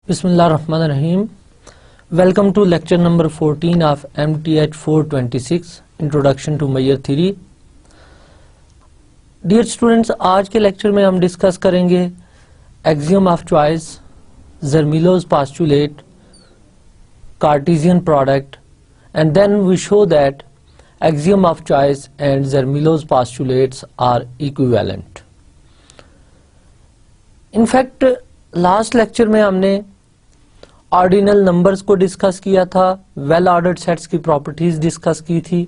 Bismillahirrahmanirrahim. Welcome to lecture number 14 of MTH 426 Introduction to Meyer Theory. Dear students, आज के lecture में हम discuss करेंगे axiom of choice, Zermelo's postulate, Cartesian product, and then we show that axiom of choice and Zermelo's postulates are equivalent. In fact, last lecture में हमने ordinal numbers को discuss किया था, वेल ऑर्डर्ड सेट्स की properties discuss की थी।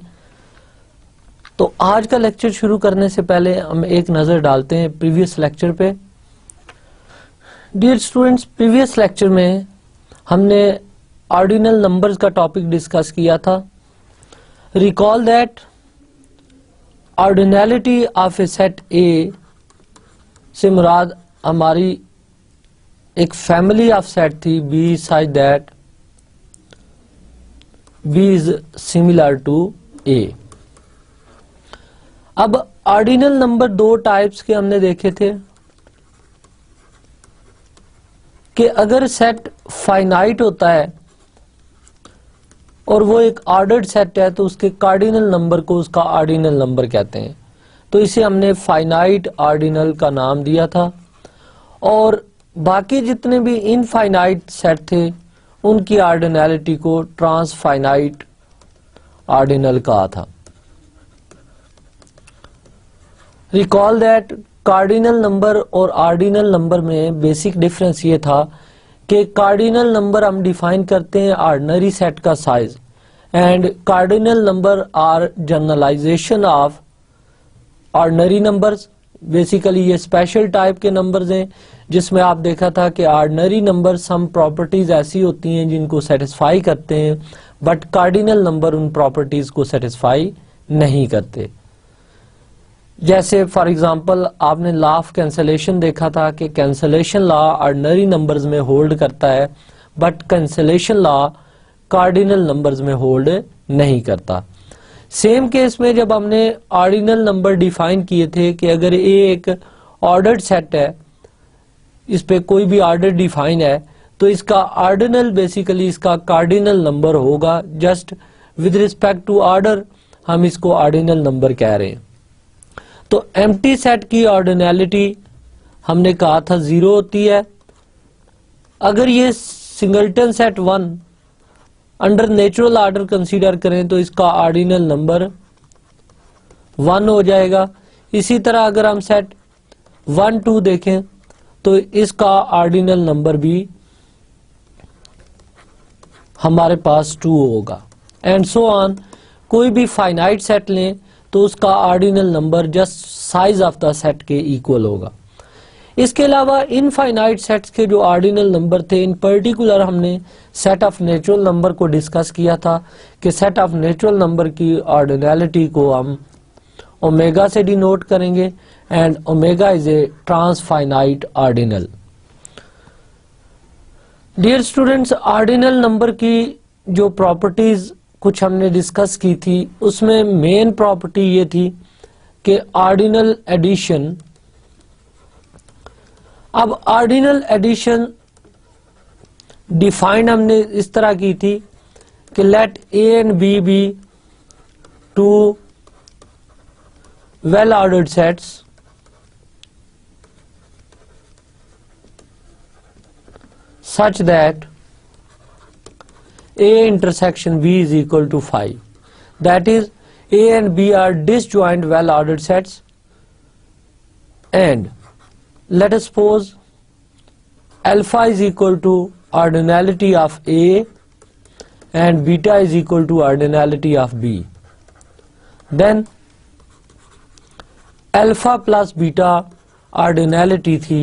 तो आज का लेक्चर शुरू करने से पहले हम एक नजर डालते हैं प्रीवियस लेक्चर पे। डियर स्टूडेंट्स, प्रीवियस लेक्चर में हमने ऑर्डिनल नंबर्स का टॉपिक डिस्कस किया था। Recall that ordinality of A set A से मुराद हमारी एक फैमिली ऑफ सेट थी B such that B is similar to A. अब ऑर्डिनल नंबर दो टाइप्स के हमने देखे थे कि अगर सेट फाइनाइट होता है और वो एक ऑर्डर्ड सेट है तो उसके कार्डिनल नंबर को उसका ऑर्डिनल नंबर कहते हैं। तो इसे हमने फाइनाइट ऑर्डिनल का नाम दिया था और बाकी जितने भी इनफाइनाइट सेट थे उनकी ऑर्डिनलिटी को ट्रांसफाइनाइट ऑर्डिनल कहा था। रिकॉल दैट कार्डिनल नंबर और ऑर्डिनल नंबर में बेसिक डिफरेंस ये था कि कार्डिनल नंबर हम डिफाइन करते हैं ऑर्डिनरी सेट का size and cardinal number are generalisation of ordinary numbers. Basically ये स्पेशल टाइप के नंबर्स हैं जिसमें आप देखा था कि ऑर्डिनरी नंबर सम प्रॉपर्टीज ऐसी होती हैं जिनको सेटिस्फाई करते हैं बट कार्डिनल नंबर उन प्रॉपर्टीज को सेटिस्फाई नहीं करते। जैसे फॉर एग्जांपल आपने लॉ ऑफ कैंसलेशन देखा था कि कैंसलेशन लॉ ऑर्डिनरी नंबर्स में होल्ड करता है but cancellation law cardinal numbers में होल्ड नहीं करता। सेम केस में जब हमने ऑर्डिनल नंबर डिफाइन किए थे कि अगर ए एक ऑर्डर्ड सेट है, इस पे कोई भी ऑर्डर डिफाइन है तो इसका ऑर्डिनल बेसिकली इसका कार्डिनल नंबर होगा। Just with respect to order हम इसको ऑर्डिनल नंबर कह रहे हैं। तो एम्प्टी सेट की ऑर्डिनलिटी हमने कहा था 0 होती है। अगर ये singleton set 1 under natural order consider करें तो इसका ऑर्डिनल नंबर 1 हो जाएगा। इसी तरह अगर हम सेट 1 2 देखें तो इसका ऑर्डिनल नंबर भी हमारे पास 2 होगा एंड सो ऑन। कोई भी फाइनाइट सेट लें तो उसका ordinal number just size of the set के इक्वल होगा। इसके अलावा इनफाइनाइट सेट्स के जो ऑर्डिनल नंबर थे, इन पर्टिकुलर हमने सेट ऑफ नेचुरल नंबर को डिस्कस किया था कि सेट ऑफ नेचुरल नंबर की ऑर्डिनलिटी को हम ओमेगा से डिनोट करेंगे and omega is a transfinite ordinal. Dear students, ordinal number की जो प्रॉपर्टीज कुछ हमने डिस्कस की थी उसमें मेन प्रॉपर्टी ये थी कि ऑर्डिनल एडिशन। अब ऑर्डिनल एडिशन डिफाइन हमने इस तरह की थी कि let A and B be two well ordered sets such that A intersection B is equal to phi. That is, A and B are disjoint well ordered sets and let us suppose alpha is equal to ordinality of A and beta is equal to ordinality of B. Then alpha plus beta ordinality थी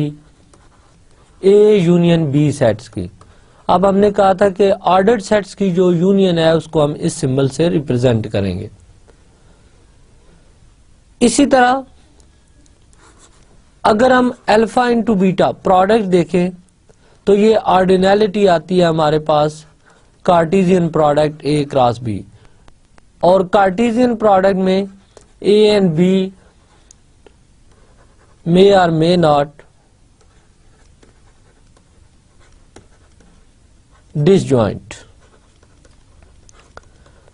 A union B sets की। अब हमने कहा था कि ordered sets की जो union है उसको हम इस सिंबल से रिप्रेजेंट करेंगे। इसी तरह अगर हम अल्फा इंटू बीटा प्रोडक्ट देखें तो ये ऑर्डिनलिटी आती है हमारे पास Cartesian product A cross B और कार्टेशियन प्रोडक्ट में A and B may or may not disjoint.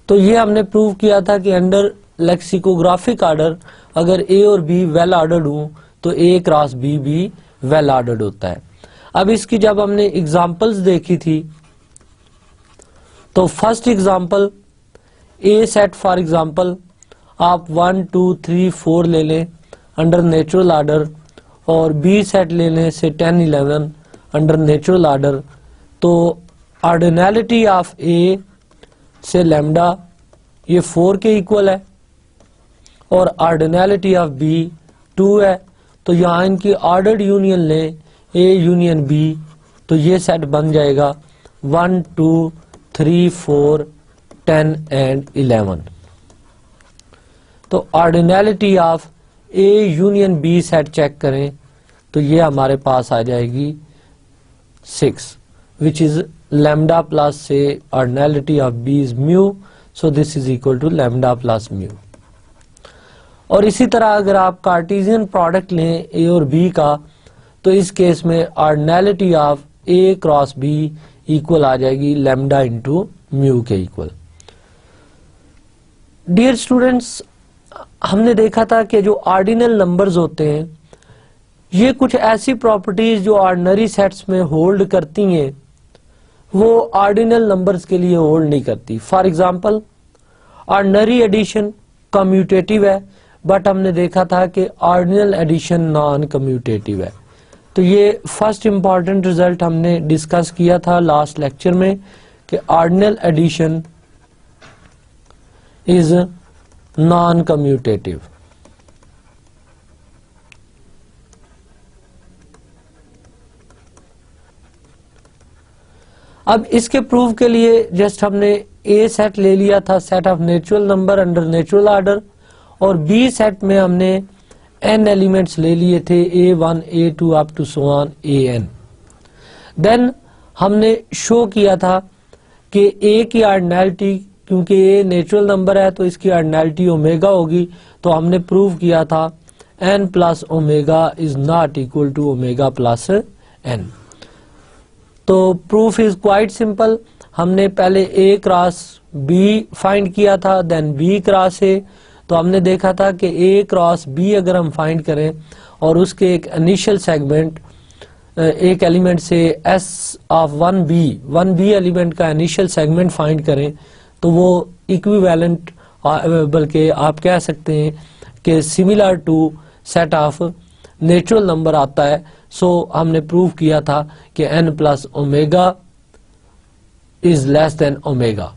तो ये हमने प्रूव किया था कि अंडर लेक्सिकोग्राफिक ऑर्डर अगर ए और बी वेल ऑर्डर्ड हो तो ए क्रॉस बी भी वेल ऑर्डर्ड होता है। अब इसकी जब हमने एग्जांपल्स देखी थी तो first example A set for example आप 1 2 3 4 ले लें अंडर नेचुरल ऑर्डर और बी सेट ले लें से 10 11 अंडर नेचुरल ऑर्डर, तो ऑर्डिनैलिटी ऑफ ए से लैम्डा ये 4 के इक्वल है और ऑर्डिनैलिटी ऑफ बी 2 है। तो यहाँ इनकी ऑर्डर्ड यूनियन लें ए यूनियन बी तो ये सेट बन जाएगा 1 2 3 4 10 एंड 11। तो ordinality of A union B set check करें तो ये हमारे पास आ जाएगी 6 which is lambda plus say ordinality of B is mu, so this is equal to lambda plus mu. और इसी तरह अगर आप कार्टेशियन प्रोडक्ट लें ए और बी का तो इस केस में ordinality of A cross B equal आ जाएगी लैम्डा इंटू म्यू के इक्वल। डियर स्टूडेंट्स, हमने देखा था कि जो ऑर्डिनल नंबर्स होते हैं ये कुछ ऐसी प्रॉपर्टीज जो ऑर्डिनरी सेट्स में होल्ड करती हैं वो ऑर्डिनल नंबर्स के लिए होल्ड नहीं करती। For example ordinary addition commutative है बट हमने देखा था कि ऑर्डिनल एडिशन नॉन कम्यूटेटिव है। तो ये फर्स्ट इंपॉर्टेंट रिजल्ट हमने डिस्कस किया था लास्ट लेक्चर में कि ordinal addition is non commutative. अब इसके प्रूफ के लिए जस्ट हमने ए सेट ले लिया था set of natural number under natural order और बी सेट में हमने n एलिमेंट्स ले लिए थे a1 a2 up to so on an। Then हमने शो किया था कि a की ऑर्डिनैलिटी क्योंकि a नेचुरल नंबर है तो इसकी ऑर्डिनैलिटी ओमेगा होगी, तो हमने प्रूव किया था n plus omega is not equal to omega plus n। तो प्रूफ इज क्वाइट सिंपल। हमने पहले a क्रॉस b फाइंड किया था देन b क्रॉस a, तो हमने देखा था कि a क्रॉस b अगर हम फाइंड करें और उसके एक इनिशियल सेगमेंट एक एलिमेंट से s ऑफ 1b एलिमेंट का इनिशियल सेगमेंट फाइंड करें तो वो इक्विवेलेंट बल्कि आप कह सकते हैं कि similar to set of natural number आता है। सो हमने प्रूव किया था कि n plus omega is less than omega.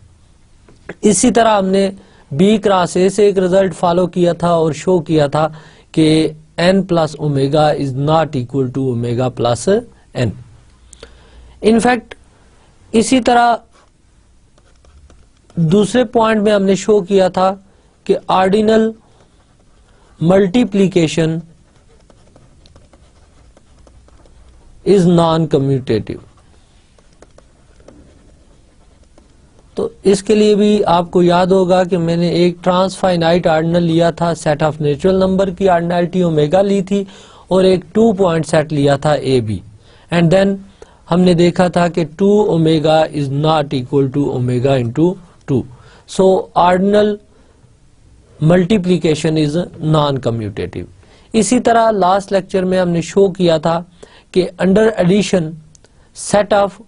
इसी तरह हमने b क्रॉस a से एक रिजल्ट फॉलो किया था और शो किया था कि n plus omega is not equal to omega plus n। In fact इसी तरह दूसरे पॉइंट में हमने शो किया था कि ordinal multiplication is non commutative. तो इसके लिए भी आपको याद होगा कि मैंने एक ट्रांसफाइनाइट ऑर्डिनल लिया था सेट ऑफ नेचुरल नंबर की ऑर्डिनैलिटी ओमेगा ली थी और एक 2 पॉइंट सेट लिया था ए बी एंड देन हमने देखा था कि 2 omega is not equal to omega into 2। So ordinal multiplication is non commutative. इसी तरह लास्ट लेक्चर में हमने शो किया था कि under addition set of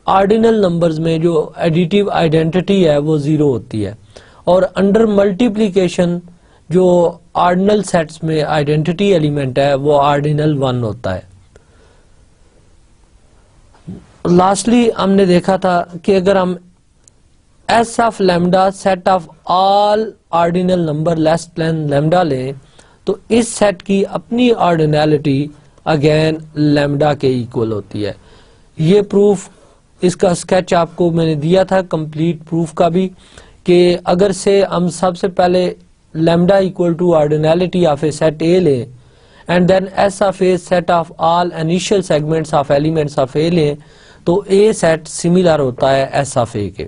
ordinal numbers में जो एडिटिव आइडेंटिटी है वो 0 होती है और अंडर मल्टीप्लिकेशन जो ऑर्डिनल सेट्स में आइडेंटिटी एलिमेंट है वो ऑर्डिनल 1 होता है। लास्टली हमने देखा था कि अगर हम S of lambda set of all ordinal number less than lambda लें तो इस सेट की अपनी ऑर्डिनैलिटी अगेन लैम्डा के इक्वल होती है। ये प्रूफ इसका स्केच आपको मैंने दिया था कंप्लीट प्रूफ का भी कि अगर से हम सबसे पहले lambda equal to ordinality of A set A लें and then S of A set of all initial segments of elements of A लें तो ए सेट सिमिलर होता है एस ऑफ ए के।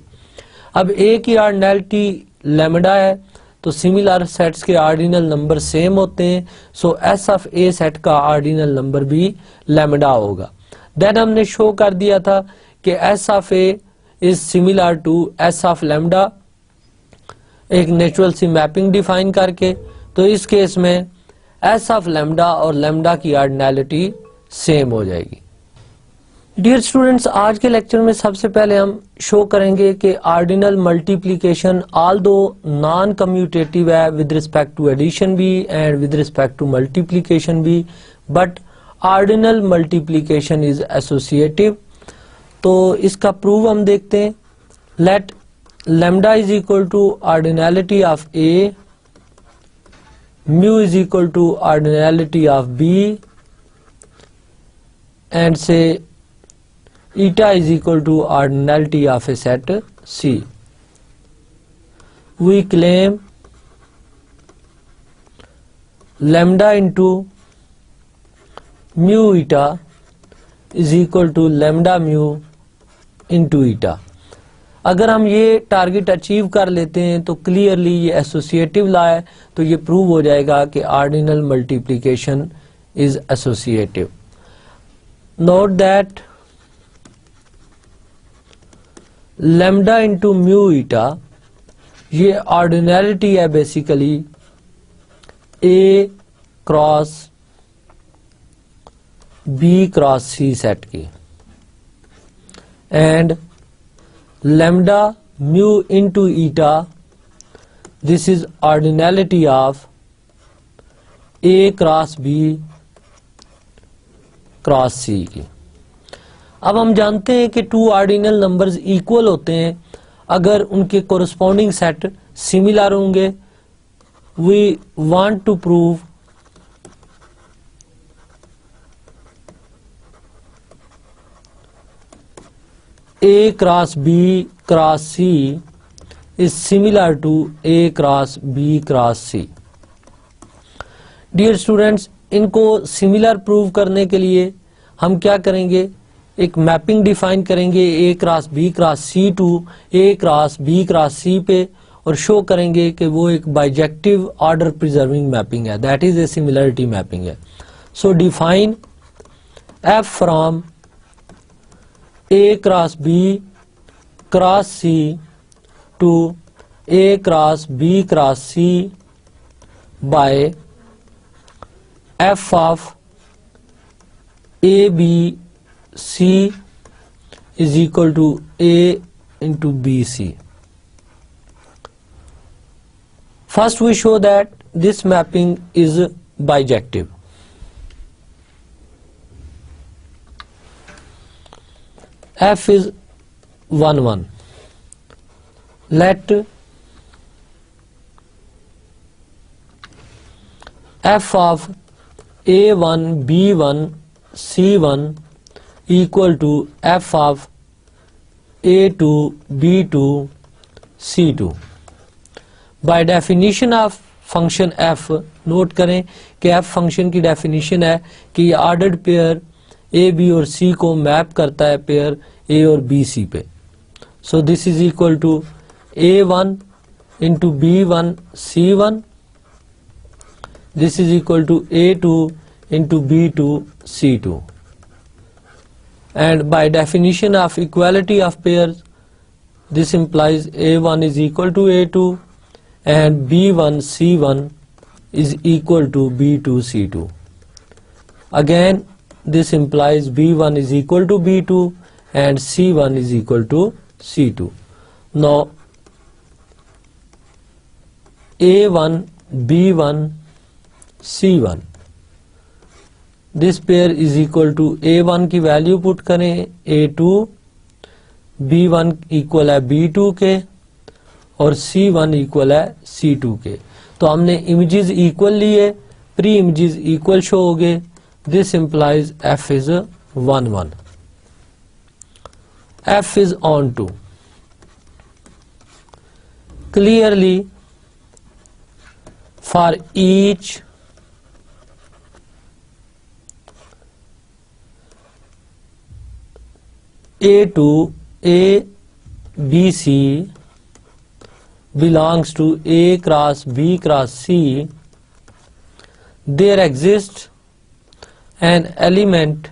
अब ए की ऑर्डिनैलिटी लैम्डा है तो सिमिलर सेट्स के ऑर्डिनल नंबर सेम होते हैं, so S of A set का ऑर्डिनल नंबर भी लैम्डा होगा। देन हमने शो कर दिया था कि S of A is similar to S of lambda, एक नेचुरल सी मैपिंग डिफाइन करके। तो इस केस में एस ऑफ लैम्डा और लैम्डा की ऑर्डिनैलिटी सेम हो जाएगी। डियर स्टूडेंट्स, आज के लेक्चर में सबसे पहले हम शो करेंगे कि ordinal multiplication although non commutative है विद रिस्पेक्ट टू एडिशन भी and with respect to multiplication भी, but ordinal multiplication is associative. तो इसका प्रूव हम देखते हैं। Let lambda is equal to ordinality of A, mu is equal to ordinality of B, and say eta is equal to ordinality of a set C. We claim lambda into mu eta is equal to lambda mu into eta. अगर हम ये target achieve कर लेते हैं तो clearly ये associative law है, तो ये प्रूव हो जाएगा कि ordinal multiplication is associative. Note that lambda into mu eta ये ऑर्डिनैलिटी है basically A cross B cross C set की, and lambda mu into eta this is ordinality of A cross B cross C की। अब हम जानते हैं कि to ordinal numbers equal होते हैं अगर उनके कोरस्पॉन्डिंग सेट सिमिलर होंगे। We want to prove A cross B cross C is similar to A cross B cross C. Dear students, इनको सिमिलर प्रूव करने के लिए हम क्या करेंगे, एक मैपिंग डिफाइन करेंगे A cross B cross C to A cross B cross C पे, और शो करेंगे कि वो एक बाइजेक्टिव ऑर्डर प्रिजर्विंग मैपिंग है, that is a similarity mapping है। So define f from A cross B cross C to A cross B cross C by f of A B C is equal to A into BC. First we show that this mapping is bijective. F is 1 1. Let F of A1 B1 C1 equal to f of a2 b2 c2। By definition of function f, note करें कि f function की definition है कि ये ordered pair a b और c को map करता है पेयर a और b c पे। So this is equal to a1 into b1 c1, this is equal to a2 into b2 c2। And by definition of equality of pairs, this implies A1 is equal to A2 and B1 C1 is equal to B2 C2. Again, this implies B1 is equal to B2 and C1 is equal to C2. Now, A1 B1 C1, this pair is equal to A1 की value put करें A2, B1 equal है B2 के और C1 equal है C2 के। तो हमने images equal लिए, प्री इमेजेस इक्वल शो हो गए। This implies F is 1 1, F is onto. Clearly for each A2 A B C belongs to A cross B cross C, there exists an element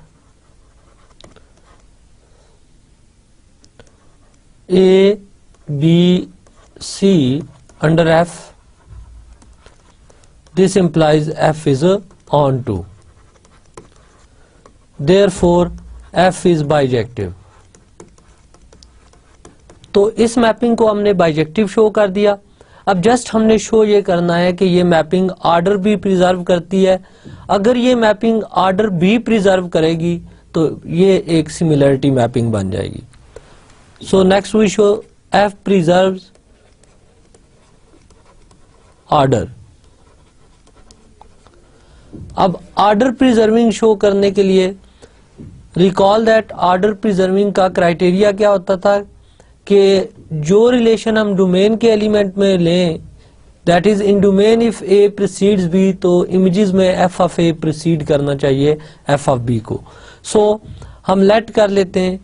A, B, C under F, this implies F is on to. Therefore, F is bijective. तो इस mapping को हमने bijective show कर दिया। अब just हमने show ये करना है कि ये मैपिंग आर्डर भी प्रिजर्व करती है। अगर ये मैपिंग आर्डर भी प्रिजर्व करेगी तो ये एक सिमिलरिटी मैपिंग बन जाएगी। So next we show F preserves order. अब आर्डर प्रिजर्विंग शो करने के लिए रिकॉल दैट आर्डर प्रिजर्विंग का क्राइटेरिया क्या होता था कि जो रिलेशन हम डोमेन के एलिमेंट में लें, that is in domain if A precedes B, तो इमेजेस में एफ ऑफ ए प्रीसीड करना चाहिए एफ ऑफ बी को। सो हम लेट कर लेते हैं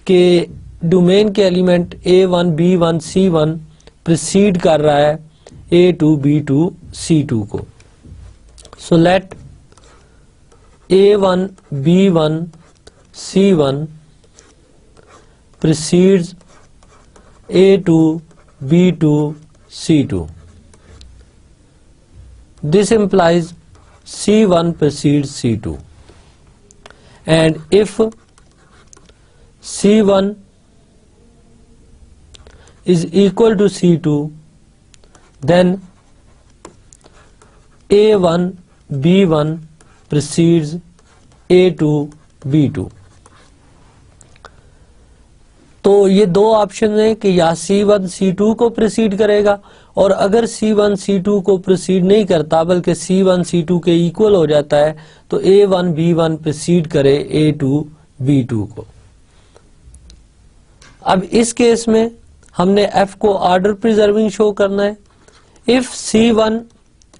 कि डोमेन के element A1, B1, C1 preceded कर रहा है A2, B2, C2 को। So let A1, B1, C1 precedes A2, B2, C2. This implies C1 precedes C2. And if C1 is equal to C2, then A1, B1 precedes A2, B2. तो ये दो option है कि या C1 C2 को preceded करेगा, और अगर C1 C2 को प्रीसीड नहीं करता बल्कि C1 C2 के इक्वल हो जाता है तो A1 B1 प्रीसीड करे A2 B2 को। अब इस केस में हमने F को ऑर्डर प्रिजर्विंग शो करना है। If C1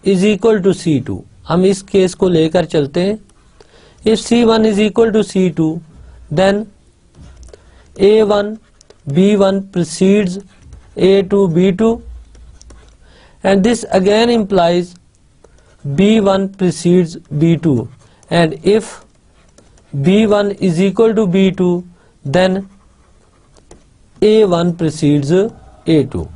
is equal to C2, हम इस केस को लेकर चलते हैं। If C1 is equal to C2, then A1 B1 precedes A2 B2, and this again implies B1 precedes B2, and if B1 is equal to B2, then A1 precedes A2।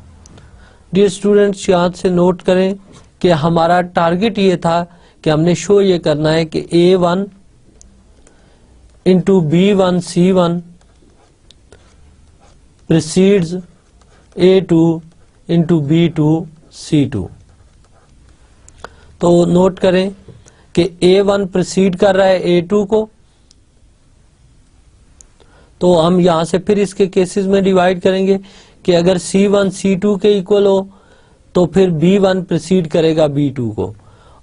Dear students, यहाँ से note करें कि हमारा target ये था कि हमने show ये करना है कि A1 into B1 C1 precedes A2 into B2 C2। तो नोट करें कि A1 प्रीसीड कर रहा है A2 को, तो हम यहां से फिर इसके केसेस में डिवाइड करेंगे कि अगर C1 C2 के इक्वल हो तो फिर B1 प्रीसीड करेगा B2 को,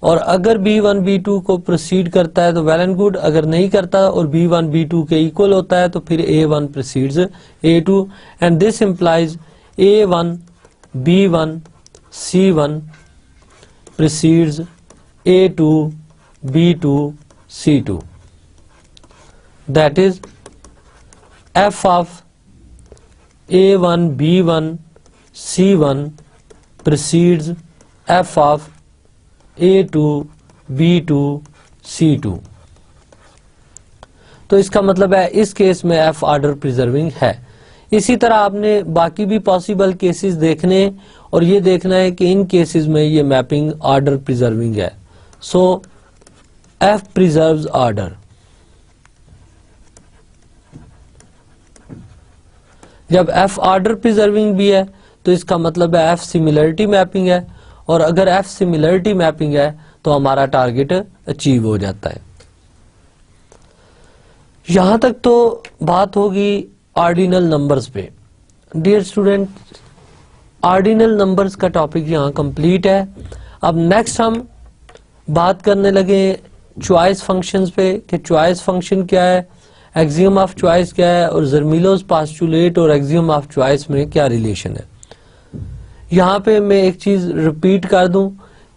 और अगर B1 B2 को प्रोसीड करता है तो वेल एंड गुड, अगर नहीं करता और B1 B2 के इक्वल होता है तो फिर A1 proceeds A2, and this implies A1 B1 C1 proceeds A2 B2 C2। That is F of A1 B1 C1 proceeds F of A2 B2 C2। तो इसका मतलब है इस केस में F ऑर्डर प्रिजर्विंग है। इसी तरह आपने बाकी भी पॉसिबल केसेस देखने और ये देखना है कि इन केसेस में ये मैपिंग ऑर्डर प्रिजर्विंग है। सो F प्रिजर्व्स ऑर्डर। जब F ऑर्डर प्रिजर्विंग भी है तो इसका मतलब है F सिमिलरिटी मैपिंग है, और अगर F सिमिलरिटी मैपिंग है तो हमारा टारगेट अचीव हो जाता है। यहां तक तो बात होगी ऑर्डिनल नंबर्स पे। डियर स्टूडेंट, ऑर्डिनल नंबर्स का टॉपिक यहां कंप्लीट है। अब नेक्स्ट हम बात करने लगे चॉइस फंक्शंस पे कि चॉइस फंक्शन क्या है, एक्सियम ऑफ चॉइस क्या है, और जर्मिलोस पोस्टुलेट और एक्सियम ऑफ चॉइस में क्या रिलेशन है। यहाँ पे मैं एक चीज रिपीट कर दूं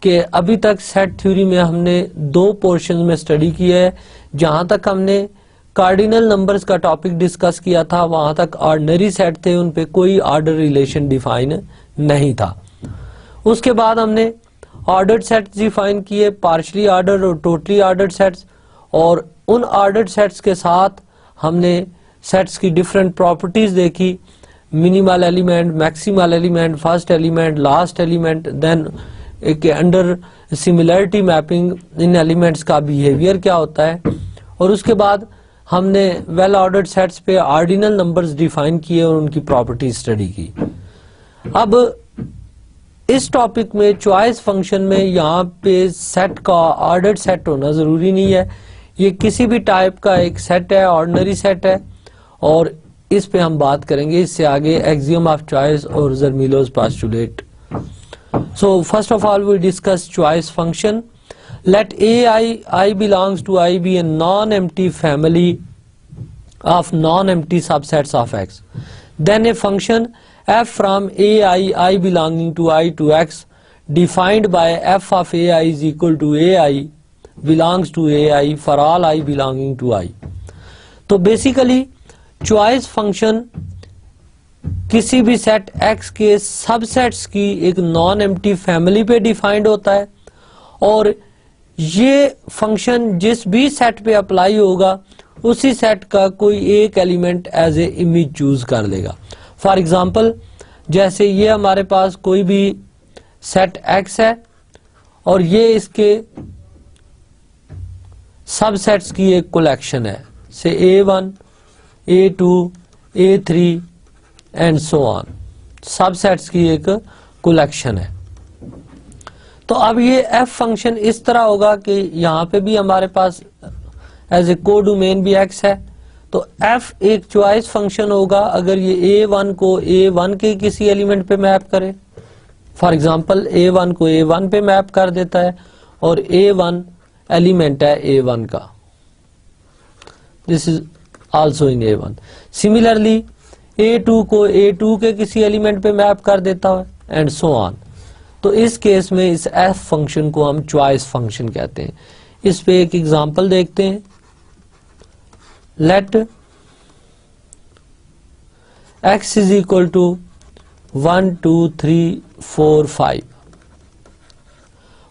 कि अभी तक सेट थ्योरी में हमने दो पोर्शन में स्टडी किया है। जहां तक हमने कार्डिनल नंबर्स का टॉपिक डिस्कस किया था वहां तक ऑर्डिनरी सेट थे, उन पे कोई ऑर्डर रिलेशन डिफाइन नहीं था। उसके बाद हमने ऑर्डर्ड सेट्स डिफाइन किए, पार्शली ऑर्डर्ड और टोटली ऑर्डर्ड सेट्स, और उन ऑर्डर्ड सेट्स के साथ हमने सेट्स की डिफरेंट प्रॉपर्टीज देखी। Minimal element, maximal element, first element, last element, then के अंडर सिमिलरिटी मैपिंग इन एलिमेंट्स का बिहेवियर क्या होता है, और उसके बाद हमने वेल ऑर्डर्ड सेट्स पे ऑर्डिनल नंबर्स डिफाइन किए और उनकी प्रॉपर्टी स्टडी की। अब इस टॉपिक में चॉइस फंक्शन में यहाँ पे सेट का ऑर्डर्ड सेट होना जरूरी नहीं है, ये किसी भी टाइप का एक सेट है, ऑर्डिनरी सेट है, और इस पे हम बात करेंगे इससे आगे एक्सियम ऑफ चॉइस और Zermelo's postulate. So first of all we discuss choice function. Let I belongs to I be a non-empty family of non-empty subsets of X. Then a function f from I belonging to I to X defined by f of AI is equal to AI belongs to AI for all I belonging to I. तो basically choice function किसी भी set X के subsets की एक non empty family पे defined होता है, और ये फंक्शन जिस भी सेट पे अप्लाई होगा उसी सेट का कोई एक element as a image choose कर लेगा। फॉर एग्जांपल जैसे ये हमारे पास कोई भी सेट X है और ये इसके सबसेट्स की एक कलेक्शन है, से A1, A2, A3 and so on, subsets की एक कलेक्शन है। तो अब ये f फंक्शन इस तरह होगा कि यहाँ पे भी हमारे पास एज ए कोडोमेन भी x है, तो f एक चॉइस फंक्शन होगा अगर ये A1 को A1 के किसी एलिमेंट पे मैप करे। फॉर एग्जांपल A1 को A1 पे मैप कर देता है और A1 एलिमेंट है A1 का, this is also in A1। Similarly A2 को A2 के किसी एलिमेंट पे मैप कर देता है एंड सो ऑन। तो इस केस में इस f फंक्शन को हम चॉइस फंक्शन कहते हैं। इस पे एक एग्जांपल देखते हैं। Let x is equal to 1 2 3 4 5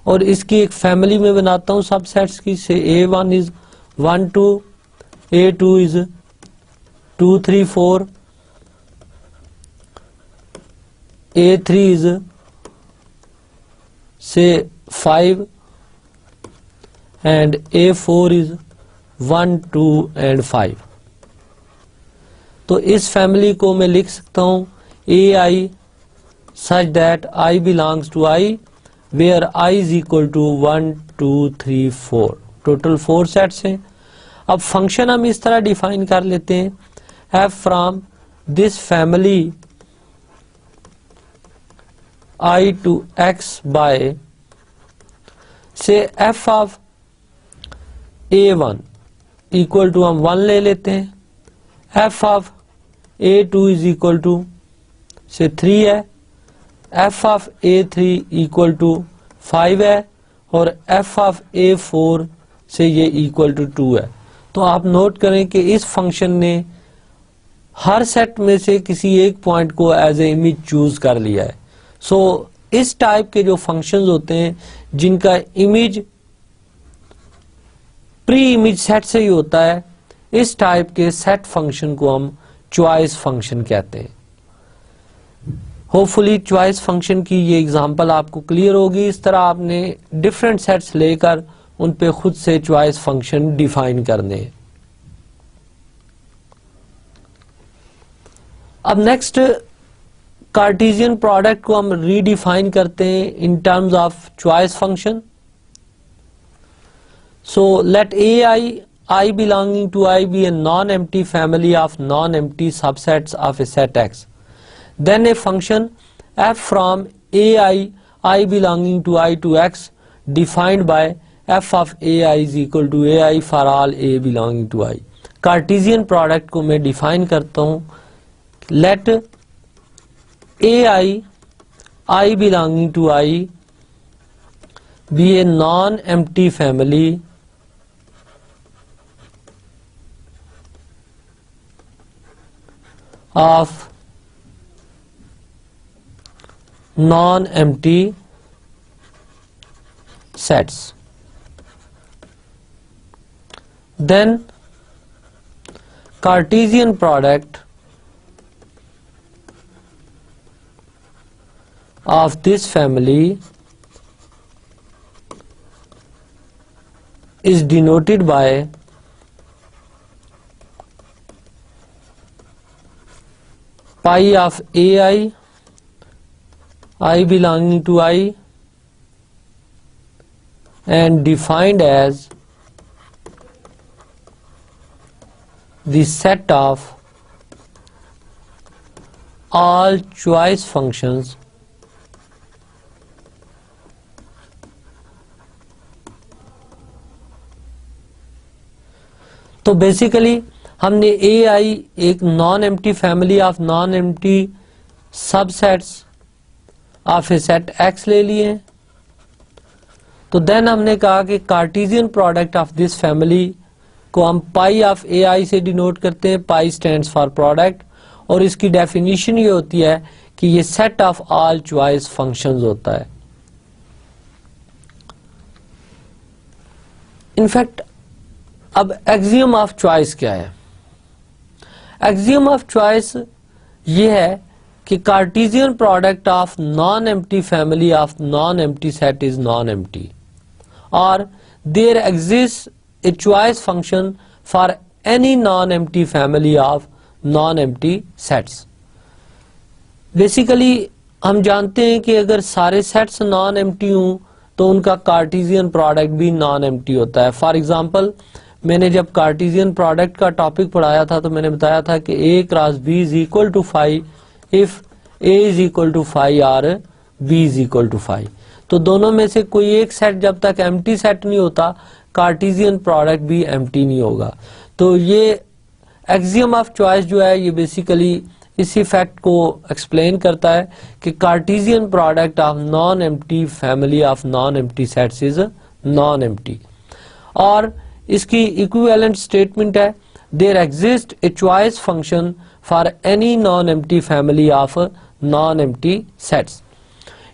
और इसकी एक फैमिली में बनाता हूं सबसेट्स की, से A1 is 1 2, A2 is 2 3 4, A3 is से 5 and A4 is 1 2 and 5। तो इस फैमिली को मैं लिख सकता हूं AI such that I belongs to I where I is equal to 1 2 3 4, total 4 sets हैं। अब फंक्शन हम इस तरह डिफाइन कर लेते हैं f from this family I to X by से f of A1 equal to हम 1 ले लेते हैं, f of A2 is equal to से 3 है, f of A3 equal to 5 है और f of A4 से ये इक्वल टू 2 है। तो आप नोट करें कि इस फंक्शन ने हर सेट में से किसी एक पॉइंट को एज ए इमेज चूज कर लिया है। सो इस टाइप के जो फंक्शंस होते हैं जिनका इमेज प्री इमेज सेट से ही होता है, इस टाइप के सेट फंक्शन को हम चॉइस फंक्शन कहते हैं। होपफुली चॉइस फंक्शन की ये एग्जांपल आपको क्लियर होगी। इस तरह आपने डिफरेंट सेट्स लेकर उन पे खुद से चॉइस फंक्शन डिफाइन करने हैं। अब नेक्स्ट कार्टेशियन प्रोडक्ट को हम रीडिफाइन करते हैं in terms of choice function. So let I belonging to I be a non-empty family of non-empty subsets of a set X. Then a function f from I belonging to I to X defined by f of AI is equal to AI for all A belonging to I. Cartesian product को मैं define करता हूं, late I belonging to I be a non-empty family of non-empty sets. Then Cartesian product of this family is denoted by pi of ai, I belonging to I, and defined as the set of all choice functions तो basically हमने ए आई एक non empty family of non empty subsets of A set X ले लिए। तो then हमने कहा कि Cartesian product of this family को हम पाई ऑफ ए आई से डिनोट करते हैं। पाई स्टैंड्स फॉर प्रोडक्ट, और इसकी डेफिनेशन ये होती है कि ये set of all choice functions होता है। इनफैक्ट अब एक्सियम ऑफ चॉइस क्या है? एक्सियम ऑफ चॉइस ये है कि Cartesian product of non empty family of non empty set is non empty, और there exist a choice function for any non empty family of non empty sets. Basically हम जानते हैं कि अगर सारे सेट्स नॉन एम्प्टी हों तो उनका कार्टेशियन प्रोडक्ट भी नॉन एम्प्टी होता है। फॉर एग्जांपल, मैंने जब कार्टेशियन प्रोडक्ट का टॉपिक पढ़ाया था तो मैंने बताया था कि a cross b is equal to 5 if a is equal to 5 और b इज इक्वल टू 5। तो दोनों में से कोई एक सेट जब तक एम्प्टी सेट नहीं होता, कार्टेशियन प्रोडक्ट भी एम्प्टी नहीं होगा। तो ये एक्सियम ऑफ चॉइस जो है ये बेसिकली इसी फैक्ट को एक्सप्लेन करता है कि Cartesian product of non empty family of non empty sets is non empty. और इसकी इक्विवेलेंट स्टेटमेंट है there exist a choice function for any non empty family of non empty sets.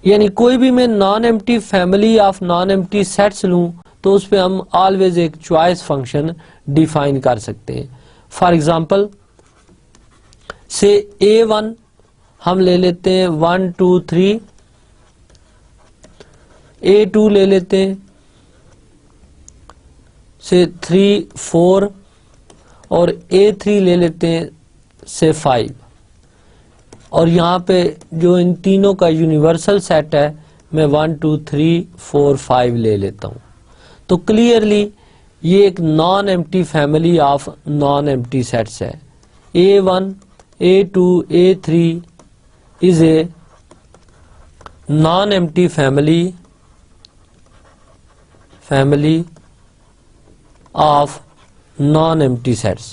यानी कोई भी मैं non empty family of non empty sets लूं तो उस पे हम ऑलवेज एक चॉइस फंक्शन डिफाइन कर सकते हैं। फॉर एग्जांपल से A1 हम ले लेते हैं 1 2 3, A2 ले लेते हैं से 3 4, और A3 ले लेते हैं से 5। और यहाँ पे जो इन तीनों का यूनिवर्सल सेट है मैं 1 2 3 4 5 ले लेता हूँ। तो क्लियरली ये एक non empty family of non empty sets है। A1 A2 A3 is a non-empty family of non-empty sets।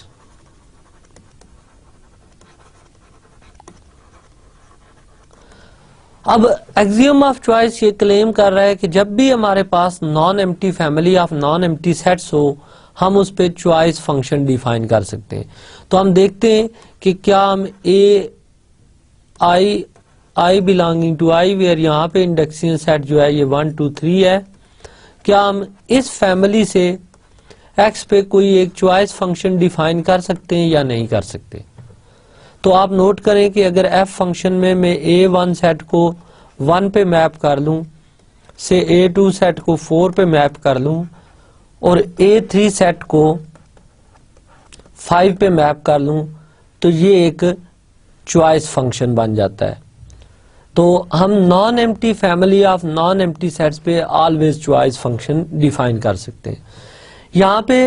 अब एक्सियम ऑफ चॉइस ये क्लेम कर रहा है कि जब भी हमारे पास non empty family of non empty sets हो हम उस पे चॉइस फंक्शन डिफाइन कर सकते हैं। तो हम देखते हैं कि क्या हम आई बिलोंगिंग टू आई वेयर यहाँ पे इंडेक्सियन सेट जो है ये 1 2 3 है, क्या हम इस फैमिली से एक्स पे कोई एक चॉइस फंक्शन डिफाइन कर सकते हैं या नहीं कर सकते? तो आप नोट करें कि अगर एफ फंक्शन में मैं A1 सेट को 1 पे मैप कर लूं, से A2 सेट को 4 पे मैप कर लूं और A3 सेट को 5 पे मैप कर लूं तो ये एक चॉइस फंक्शन बन जाता है। तो हम non empty family of non empty sets पे ऑलवेज चॉइस फंक्शन डिफाइन कर सकते हैं। यहाँ पे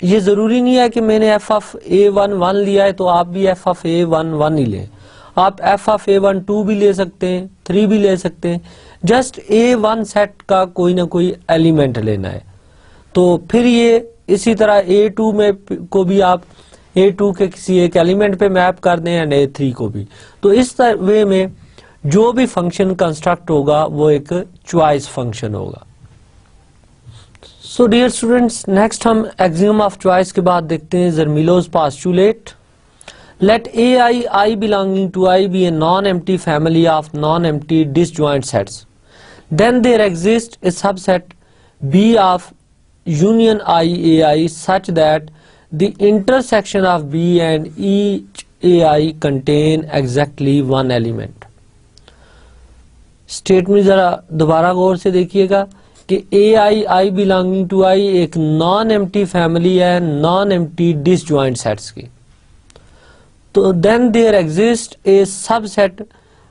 ये जरूरी नहीं है कि मैंने एफ ऑफ A1 1 लिया है तो आप भी एफ ऑफ A1 1 ही लें। आप एफ ऑफ A1 2 भी ले सकते हैं, 3 भी ले सकते हैं। जस्ट A1 सेट का कोई ना कोई एलिमेंट लेना है। तो फिर ये इसी तरह A2 में को भी आप A2 के किसी एक एलिमेंट पे मैप कर दें एंड A3 को भी। तो इस वे में जो भी फंक्शन कंस्ट्रक्ट होगा वो एक चॉइस फंक्शन होगा। सो डियर स्टूडेंट्स, नेक्स्ट हम एक्सियम ऑफ चॉइस के बाद देखते हैं Zermelo's postulate. Let I belonging to I be a non empty family of non empty disjoint sets, then there exist a subset B of union ai such that the intersection of b and each ai contain exactly one element। Statement जरा दोबारा गौर से देखिएगा कि A I belonging to I एक non empty family है non empty disjoint sets की। तो then there exist a subset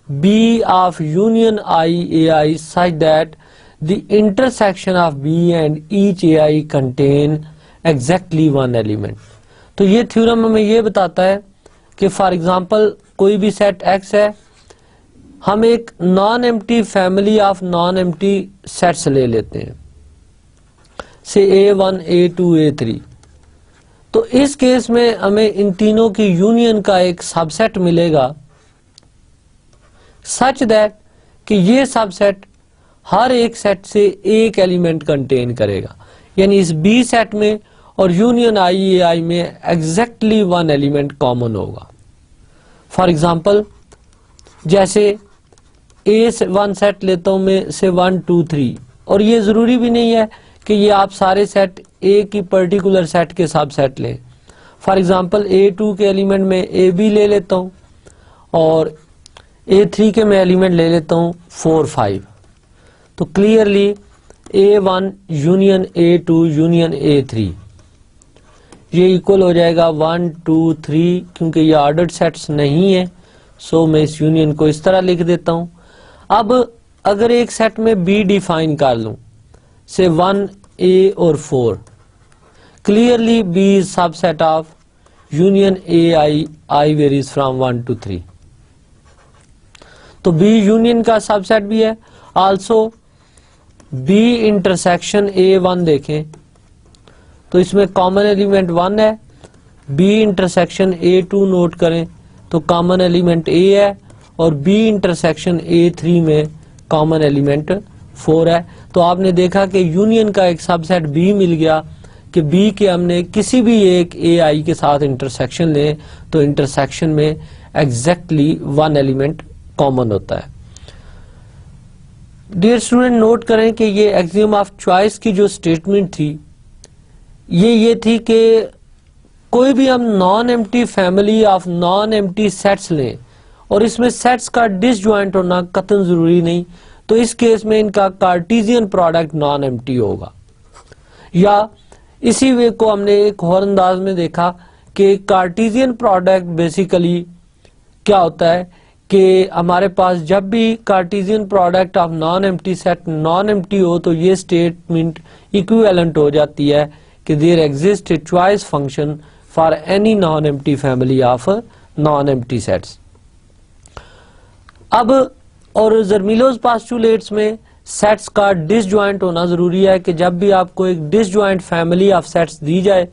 B of union I A I such that the intersection of B and each A I contain exactly one element. तो ये theorem हमें ये बताता है कि फॉर एग्जांपल कोई भी सेट एक्स है, हम एक non empty family of non empty sets ले लेते हैं, से A1 A2 A3। तो इस केस में हमें इन तीनों की यूनियन का एक सबसेट मिलेगा सच दैट कि ये सबसेट हर एक सेट से एक एलिमेंट कंटेन करेगा, यानी इस बी सेट में और यूनियन आई ए आई में एग्जैक्टली वन एलिमेंट कॉमन होगा। फॉर एग्जांपल जैसे ए से वन सेट लेता हूं मैं से 1 2 3, और ये जरूरी भी नहीं है कि ये आप सारे सेट ए की पर्टिकुलर सेट के सब सेट लें। फॉर एग्जांपल A2 के एलिमेंट में ए बी ले लेता हूं और A3 के मैं एलिमेंट ले लेता हूं 4 5। तो clearly A1 union A2 union A3 ये इक्वल हो जाएगा 1 2 3, क्योंकि ये ऑर्डर्ड सेट्स नहीं है सो मैं इस यूनियन को इस तरह लिख देता हूं। अब अगर एक सेट में बी डिफाइन कर लूं से 1 A और 4, clearly B is subset of union A I varies from 1 to 3। तो बी यूनियन का सबसेट भी है। आल्सो बी इंटरसेक्शन A1 देखें तो इसमें कॉमन एलिमेंट 1 है, बी इंटरसेक्शन A2 नोट करें तो कॉमन एलिमेंट A है, और बी इंटरसेक्शन A3 में कॉमन एलिमेंट 4 है। तो आपने देखा कि यूनियन का एक सबसेट B मिल गया कि B के हमने किसी भी एक AI के साथ इंटरसेक्शन लें तो इंटरसेक्शन में एग्जैक्टली वन एलिमेंट कॉमन होता है। डियर स्टूडेंट नोट करें कि ये एक्सियम ऑफ चॉइस की जो स्टेटमेंट थी ये थी कि कोई भी हम non empty family of non empty sets लें और इसमें सेट्स का डिसजॉइंट होना कतई जरूरी नहीं, तो इस केस में इनका कार्टेशियन प्रोडक्ट नॉन एम्प्टी होगा। या इसी वे को हमने एक और अंदाज में देखा कि कार्टेशियन प्रोडक्ट बेसिकली क्या होता है कि हमारे पास जब भी Cartesian product of non empty set non empty हो तो ये स्टेटमेंट इक्विवेलेंट हो जाती है कि there exist a choice function for any non empty family of non empty sets. अब और जर्मीलोज पोस्टुलेट्स में सेट्स का डिसजॉइंट होना जरूरी है कि जब भी आपको एक डिसजॉइंट फैमिली ऑफ सेट्स दी जाए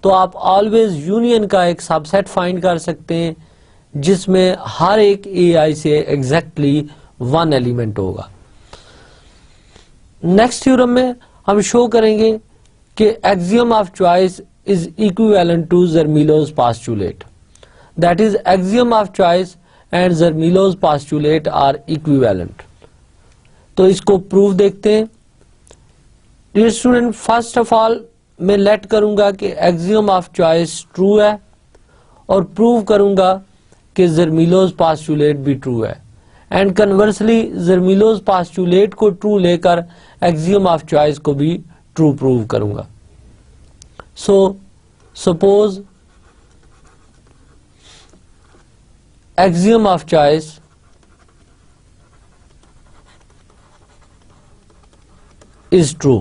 तो आप ऑलवेज यूनियन का एक सबसेट फाइंड कर सकते हैं जिसमें हर एक AI से एग्जैक्टली वन एलिमेंट होगा। नेक्स्ट थ्योरम में हम शो करेंगे कि axiom of choice is equivalent to Zermelo's postulate, that is axiom of choice and Zermelo's postulate are equivalent. तो इसको प्रूफ देखते हैं। Dear student first of all मैं लेट करूंगा कि एक्सियम ऑफ चॉइस ट्रू है और प्रूव करूंगा कि जर्मीलोज पोस्टुलेट भी ट्रू है, एंड कन्वर्सली जर्मीलोज पोस्टुलेट को ट्रू लेकर एक्सियम ऑफ चॉइस को भी ट्रू प्रूव करूंगा। So suppose axiom of choice is true.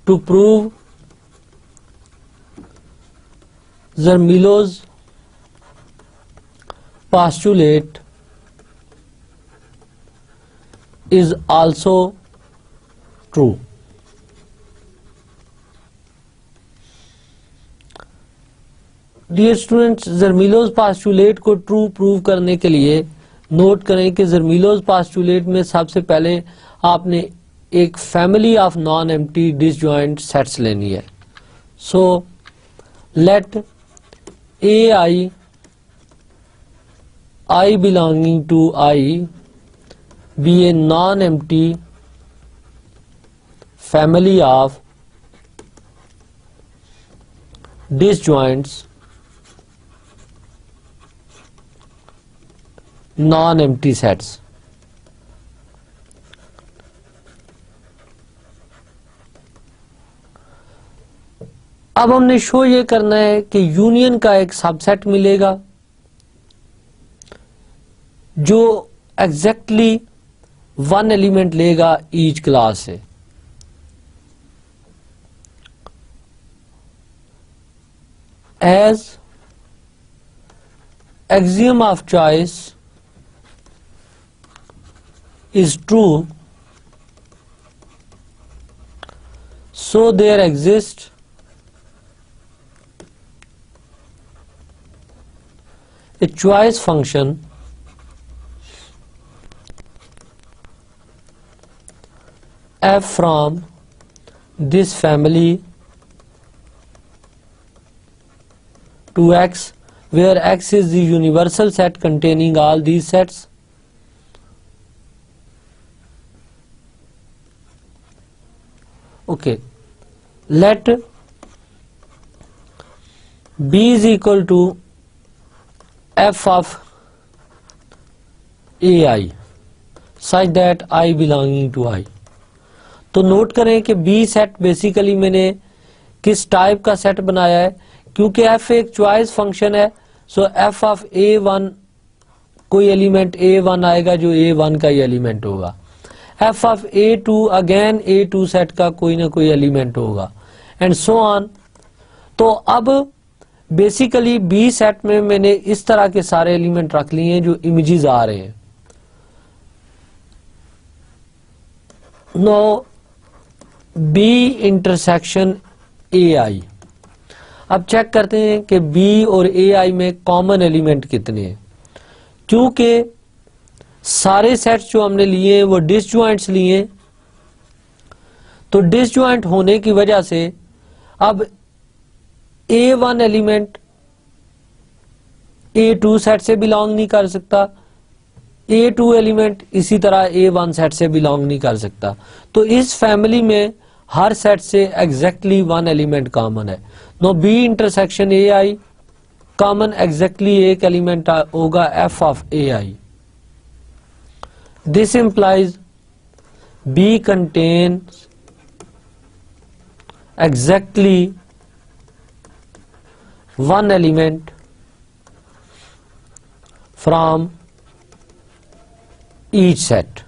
To prove Zermelo's postulate is also true. Dear students Zermelo's postulate को ट्रू प्रूव करने के लिए नोट करें कि जर्मीलोज पोस्टुलेट में सबसे पहले आपने एक family of non empty disjoint sets लेनी है। So let I belonging to I be a non empty family of disjoints non empty sets. अब हमने शो ये करना है कि यूनियन का एक सबसेट मिलेगा जो एग्जैक्टली वन एलिमेंट लेगा ईच क्लास से। As axiom of choice is true, so there exists a choice function f from this family to x, where X is the universal set containing all these sets. Okay, let B is equal to f of AI such that I belonging to I. तो note करें कि B set basically मैंने किस type का set बनाया है, क्योंकि f एक चॉइस फंक्शन है, सो f ऑफ A1 कोई एलिमेंट A1 आएगा जो A1 का ही एलिमेंट होगा। f of A2 again A2 set का कोई ना कोई एलिमेंट होगा, एंड सो ऑन। तो अब बेसिकली B सेट में मैंने इस तरह के सारे एलिमेंट रख लिए हैं जो इमेजेस आ रहे हैं। Now B intersection AI। अब चेक करते हैं कि B और AI में कॉमन एलिमेंट कितने हैं। क्योंकि सारे सेट्स जो हमने लिए हैं वो डिसजॉइंट्स लिए, तो डिसजॉइंट होने की वजह से अब A1 एलिमेंट A2 सेट से बिलोंग नहीं कर सकता, A2 एलिमेंट इसी तरह A1 सेट से बिलोंग नहीं कर सकता। तो इस फैमिली में हर सेट से एग्जैक्टली वन एलिमेंट कॉमन है। Now B intersection AI common exactly एक एलिमेंट होगा f of AI। This implies B contains exactly one element from each set.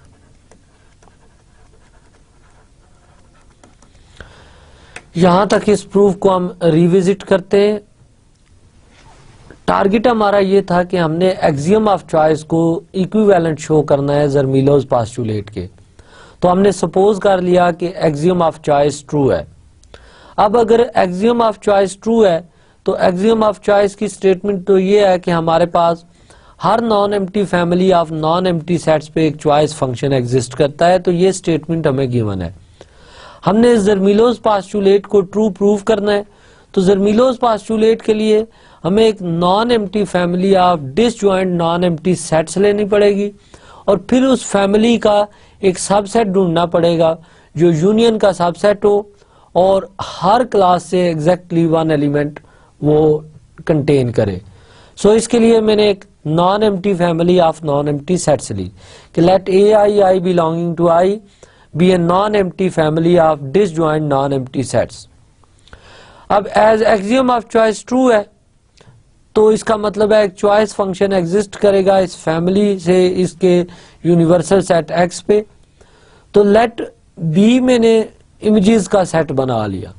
यहां तक इस प्रूफ को हम रिविजिट करते हैं। टारगेट हमारा ये था कि हमने एक्सियम ऑफ चॉइस को इक्विवेलेंट शो करना है ज़र्मीलोस पोस्टुलेट के। तो हमने सपोज कर लिया कि एक्सियम ऑफ चॉइस ट्रू है। अब अगर एक्सियम ऑफ चॉइस ट्रू है तो एक्सियम ऑफ चॉइस की स्टेटमेंट तो ये है कि हमारे पास हर non empty family of non empty sets पे एक चॉइस फंक्शन एग्जिस्ट करता है। तो ये स्टेटमेंट हमें गिवन है। हमने ज़र्मीलोस पोस्टुलेट को ट्रू प्रूव करना है। तो ज़र्मीलोस पोस्टुलेट के लिए हमें एक non empty family of disjoint non empty sets लेनी पड़ेगी और फिर उस फैमिली का एक सबसेट ढूंढना पड़ेगा जो यूनियन का सबसेट हो और हर क्लास से एग्जैक्टली वन एलिमेंट वो कंटेन करे। सो इसके लिए मैंने एक non empty family of non empty sets ली कि let AI belonging to I be a non-empty family of disjoint non-empty sets। अब as axiom of choice true है तो इसका मतलब है एक चॉइस फंक्शन एग्जिस्ट करेगा इस फैमिली से इसके यूनिवर्सल सेट X पे। तो लेट B मैंने इमेजेस का सेट बना लिया।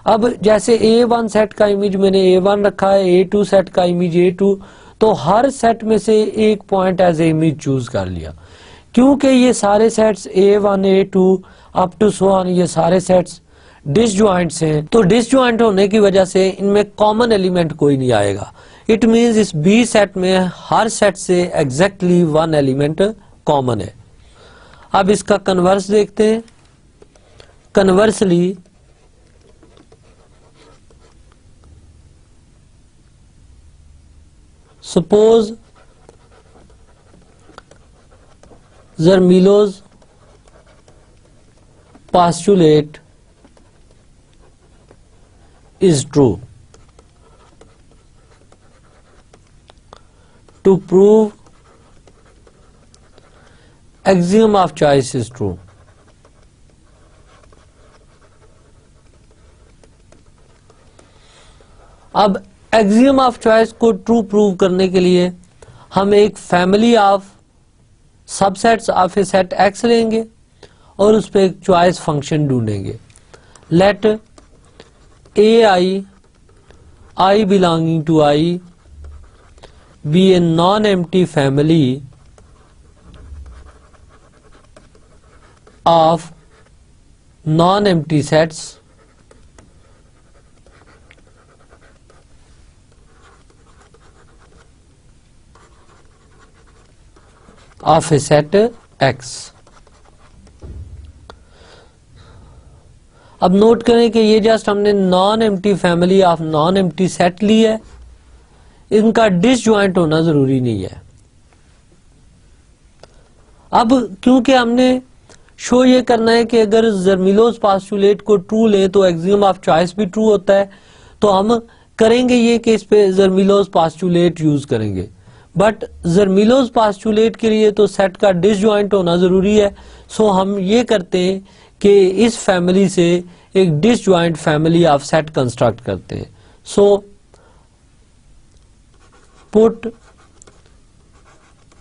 अब जैसे A1 सेट का इमेज मैंने A1 रखा है, A2 सेट का इमेज A2, तो हर सेट में से एक point as a image choose कर लिया। क्योंकि ये सारे sets A1 A2 up to so on ये सारे सेट्स डिसजॉइंट्स हैं, तो डिसजॉइंट होने की वजह से इनमें कॉमन एलिमेंट कोई नहीं आएगा। इट मींस इस B सेट में हर सेट से एग्जैक्टली वन एलिमेंट कॉमन है। अब इसका कन्वर्स देखते हैं। Conversely suppose Zermelo's postulate is true. To prove axiom of choice is true. अब axiom of choice को true prove करने के लिए हम एक family of subsets of A set X लेंगे और उस पर एक चॉइस फंक्शन ढूंढेंगे. Let A I belonging to I be a non empty family of non empty sets of A set X. अब नोट करें कि ये जस्ट हमने non empty family of non empty set ली है, इनका डिसजॉइंट होना जरूरी नहीं है. अब क्योंकि हमने शो ये करना है कि अगर जर्मिलोस पास्टुलेट को ट्रू ले तो एक्सियम ऑफ चॉइस भी ट्रू होता है, तो हम करेंगे ये कि इस पे जर्मिलोस पास्टुलेट यूज करेंगे. बट जर्मिलोस पास्टुलेट के लिए तो सेट का डिसजॉइंट होना जरूरी है. सो हम ये करते हैं कि इस फैमिली से एक disjoint family of set construct करते हैं. So put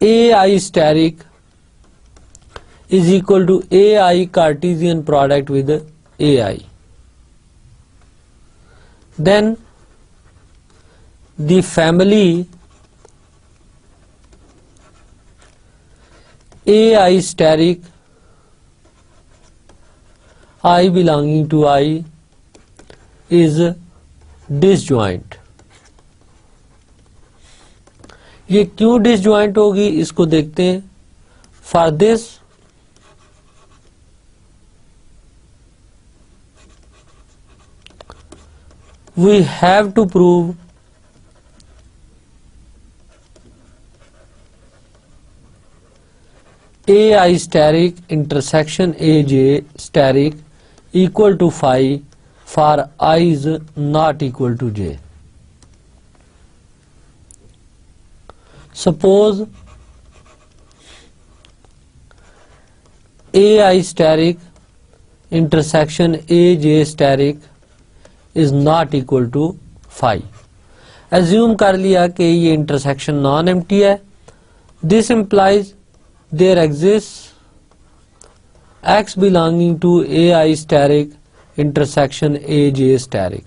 A I asterisk is equal to AI Cartesian product with AI. Then the family AI steric I belonging to I is disjoint. ये क्यों disjoint होगी इसको देखते हैं. For this we have to prove AI steric intersection AJ steric equal to phi for I is not equal to J. Suppose AI steric intersection AJ steric is not equal to phi. Assume कर लिया कि ये intersection non empty है. This implies there exists X belonging to AI steric intersection AJ steric.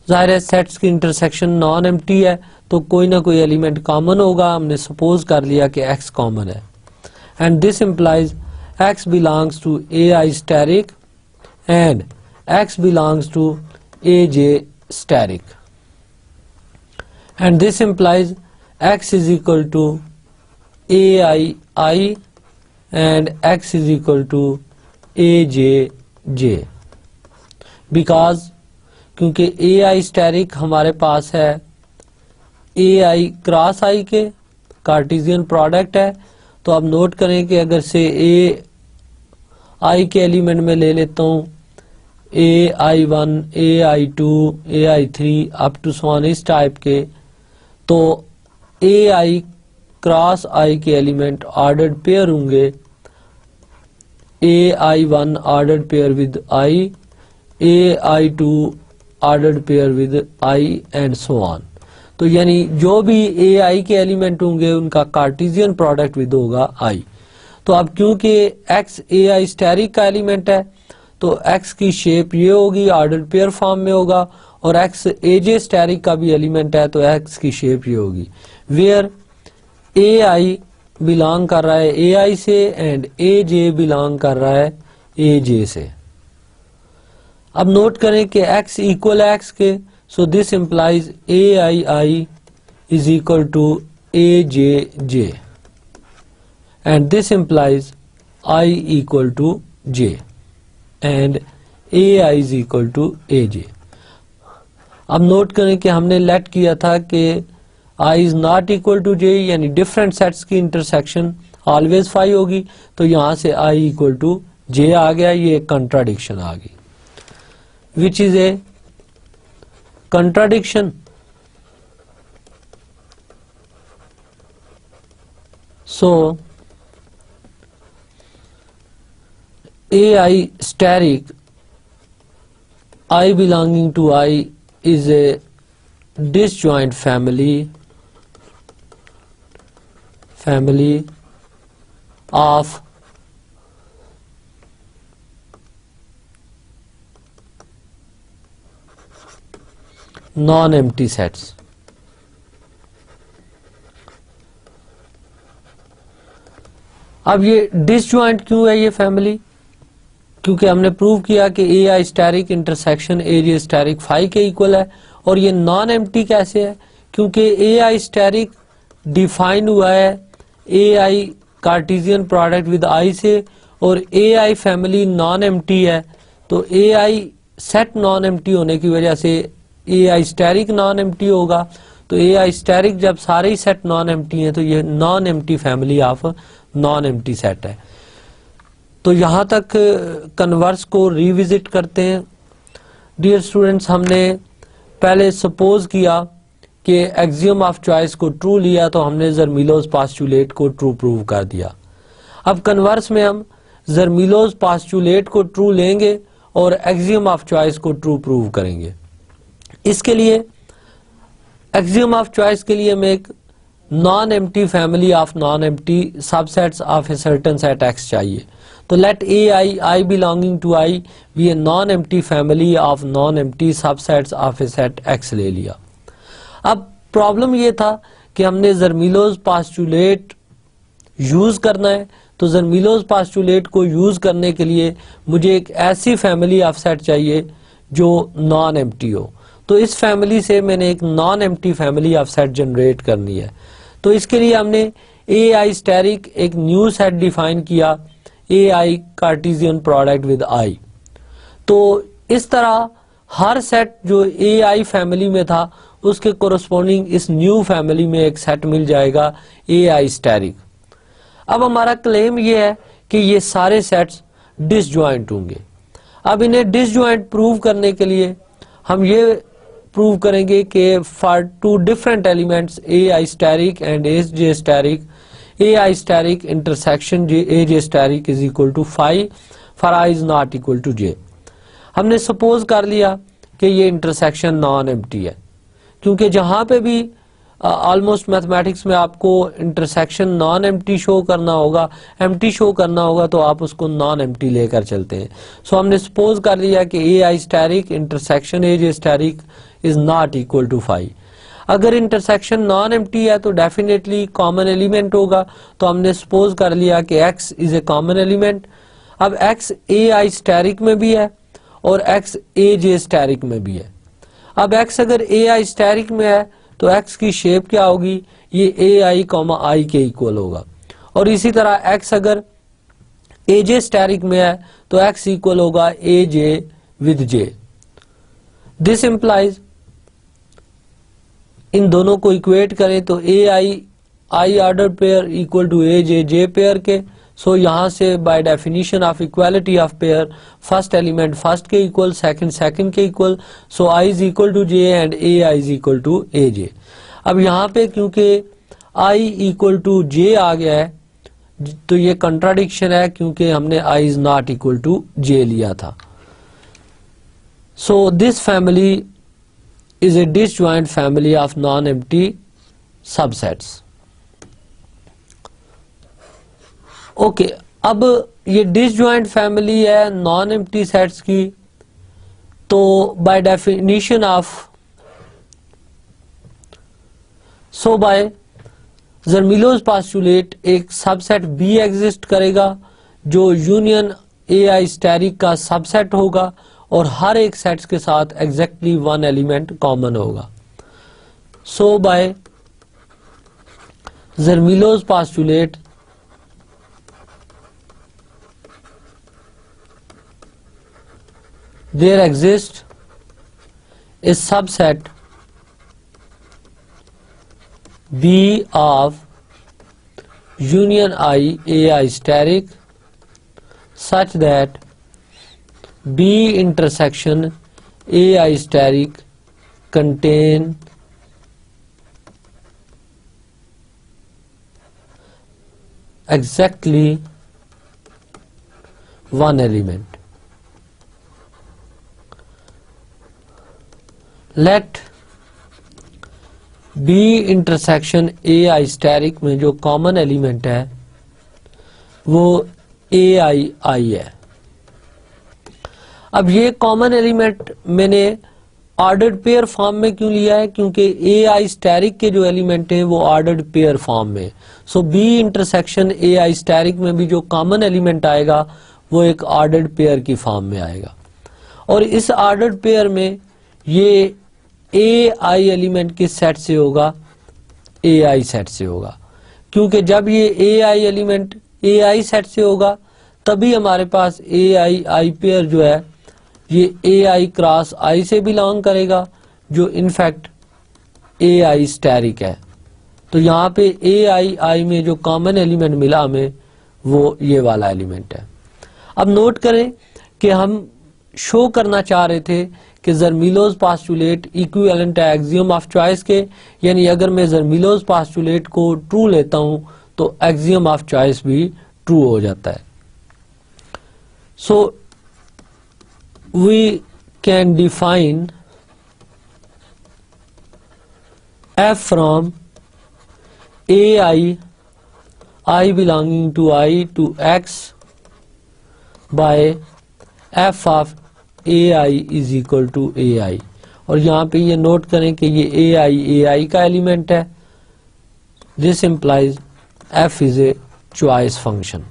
जाहिर है sets की intersection non empty है तो कोई ना कोई एलिमेंट कॉमन होगा. हमने सपोज कर लिया कि X कॉमन है. And this implies X belongs to AI steric and X belongs to AJ steric, and this implies X is equal to AI and X is equal to AJ, because क्योंकि AI steric हमारे पास है AI cross I के Cartesian product है. तो अब note करें कि अगर से AI के एलिमेंट में ले लेता हूँ AI1, AI2, AI3 up to so on इस टाइप के, तो AI क्रॉस I के एलिमेंट ऑर्डर्ड पेयर होंगे. AI1 ordered pair with I, AI2 ordered pair with I and so on. तो यानी जो भी AI के एलिमेंट होंगे उनका कार्टेशियन प्रोडक्ट विद होगा I. तो अब क्योंकि X AI स्टेरिक का एलिमेंट है तो X की शेप ये होगी, ऑर्डर्ड पेयर फॉर्म में होगा, और X AJ स्टेरिक का भी एलिमेंट है तो X की शेप ये होगी. वेयर AI बिलोंग कर रहा है AI से एंड AJ बिलोंग कर रहा है AJ से. अब नोट करें कि X इक्वल है X के, so this implies AI is equal to AJJ and this implies I equal to J and AI is equal to AJ. अब नोट करें कि हमने लेट किया था कि I is not equal to J, यानी डिफरेंट सेट्स की intersection always phi होगी. तो यहां से I इक्वल टू J आ गया. ये एक कंट्राडिक्शन आ गई, which is a contradiction. So AI steric I belonging to I is a disjoint family of non-empty sets. अब ये डिसजॉइंट क्यों है ये फैमिली? क्योंकि हमने प्रूव किया कि A I asterisk intersection A j asterisk phi के इक्वल है। और ये नॉन एम्प्टी कैसे है? क्योंकि ए आई स्टैरिक डिफाइन हुआ है ए आई कार्टेशियन प्रोडक्ट विद आई से, और ए आई फैमिली नॉन एम्प्टी है, तो A I set non empty होने की वजह से ए आई स्टैरिक नॉन एम्प्टी होगा। तो ए आई स्टैरिक जब सारे ही सेट नॉन एम्प्टी हैं तो ये non empty family of non empty set है। तो यहां तक कन्वर्स को रिविजिट करते हैं। डियर स्टूडेंट्स, हमने पहले सपोज किया कि एक्सियम ऑफ चॉइस को ट्रू लिया तो हमने जर्मीलोस पास्टुलेट को ट्रू प्रूव कर दिया। अब कन्वर्स में हम जर्मीलोस पास्टुलेट को ट्रू लेंगे और एक्सियम ऑफ चॉइस को ट्रू प्रूव करेंगे। इसके लिए एक्सियम ऑफ चॉइस के लिए हमें एक non empty family of non empty subsets of a certain set X चाहिए। तो let A I belonging to I be a non empty family of non empty subsets of A set X ले लिया। अब problem ये था कि हमने जर्मीलोस postulate use करना है, तो जर्मीलोस पास्टुलेट को यूज करने के लिए मुझे एक ऐसी फैमिली ऑफ सेट चाहिए जो नॉन एम्प्टी हो। तो इस फैमिली से मैंने एक non empty family of set generate करनी है। तो इसके लिए हमने ए आई स्टैरिक एक न्यू सेट डिफाइन किया, ए आई कार्टेशियन प्रोडक्ट विद आई। तो इस तरह हर सेट जो ए आई फैमिली में था उसके कोरस्पॉन्डिंग इस न्यू फैमिली में एक सेट मिल जाएगा ए आई स्टैरिक। अब हमारा क्लेम ये है कि ये सारे सेट्स डिसजॉइंट होंगे। अब इन्हें डिसजॉइंट प्रूव करने के लिए हम ये प्रूव करेंगे कि for two different elements A I asterisk and A j asterisk, A I asterisk intersection A j asterisk is equal to phi for i is not equal to j. हमने suppose कर लिया कि ये intersection non empty है, क्योंकि जहां पे भी ऑलमोस्ट मैथमेटिक्स में आपको इंटरसेक्शन नॉन एम्प्टी शो करना होगा, एम्प्टी शो करना होगा, तो आप उसको नॉन एम्प्टी लेकर चलते हैं। सो हमने सपोज कर लिया कि A I asterisk intersection A j asterisk is not equal to phi. अगर इंटरसेक्शन नॉन एम्प्टी है तो डेफिनेटली कॉमन एलिमेंट होगा, तो हमने सपोज कर लिया कि x is a common element. अब x ए आई स्टैरिक में भी है और x ए जे स्टैरिक में भी है। अब x अगर ए आई स्टैरिक में है तो x की शेप क्या होगी? ये ए आई कॉमा आई के इक्वल होगा। और इसी तरह x अगर ए जे स्टैरिक में है तो x इक्वल होगा A j with j. This implies, इन दोनों को इक्वेट करें तो A i order pair equal to A j pair के। सो यहां से by definition of equality of pair first element first के इक्वल, सेकंड के equal. So i is equal to j and A i is equal to A j. अब यहां पे क्योंकि I equal to जे आ गया है तो ये कंट्राडिक्शन है, क्योंकि हमने i is not equal to j लिया था। So this family is a disjoint family of non-empty subsets. Okay, अब ये डिसजॉइंट फैमिली है नॉन एम्प्टी सेट्स की, तो by definition of by Zermelo's postulate एक सबसेट बी एग्जिस्ट करेगा जो यूनियन ए आई स्टैरिक का सबसेट होगा और हर एक सेट्स के साथ एग्जैक्टली वन एलिमेंट कॉमन होगा। So by Zermelo's postulate there exist a subset B of union I AI steric such that B intersection AI steric contain exactly one element. Let B intersection A I asterisk में जो common element है वो ए आई आई है। अब ये common element मैंने ordered pair form में क्यों लिया है, क्योंकि ए आई स्टैरिक के जो एलिमेंट है वो ऑर्डर्ड पेयर फॉर्म में। So B intersection A I asterisk में भी जो कॉमन एलिमेंट आएगा वो एक ऑर्डर्ड पेयर की फॉर्म में आएगा। और इस ऑर्डर्ड पेयर में ये ए आई एलिमेंट किस सेट से होगा, ए आई सेट से होगा, क्योंकि जब ये ए आई एलिमेंट ए आई सेट से होगा तभी हमारे पास ए आई आई पेयर जो है ये ए आई क्रॉस आई से बिलोंग करेगा, जो इनफैक्ट ए आई स्टैरिक है। तो यहाँ पे ए आई आई में जो कॉमन एलिमेंट मिला हमें वो ये वाला एलिमेंट है। अब नोट करें कि हम शो करना चाह रहे थे कि ज़र्मीलोस पास्टुलेट इक्विवेलेंट है एक्सियम ऑफ चॉइस के, यानी अगर मैं ज़र्मीलोस पास्टुलेट को ट्रू लेता हूं तो एक्सियम ऑफ चॉइस भी ट्रू हो जाता है। So we can define f from I belonging to I to x by f of ai is equal to ai। और यहाँ पे ये नोट करें कि ये ai का एलिमेंट है। This implies f is a choice function।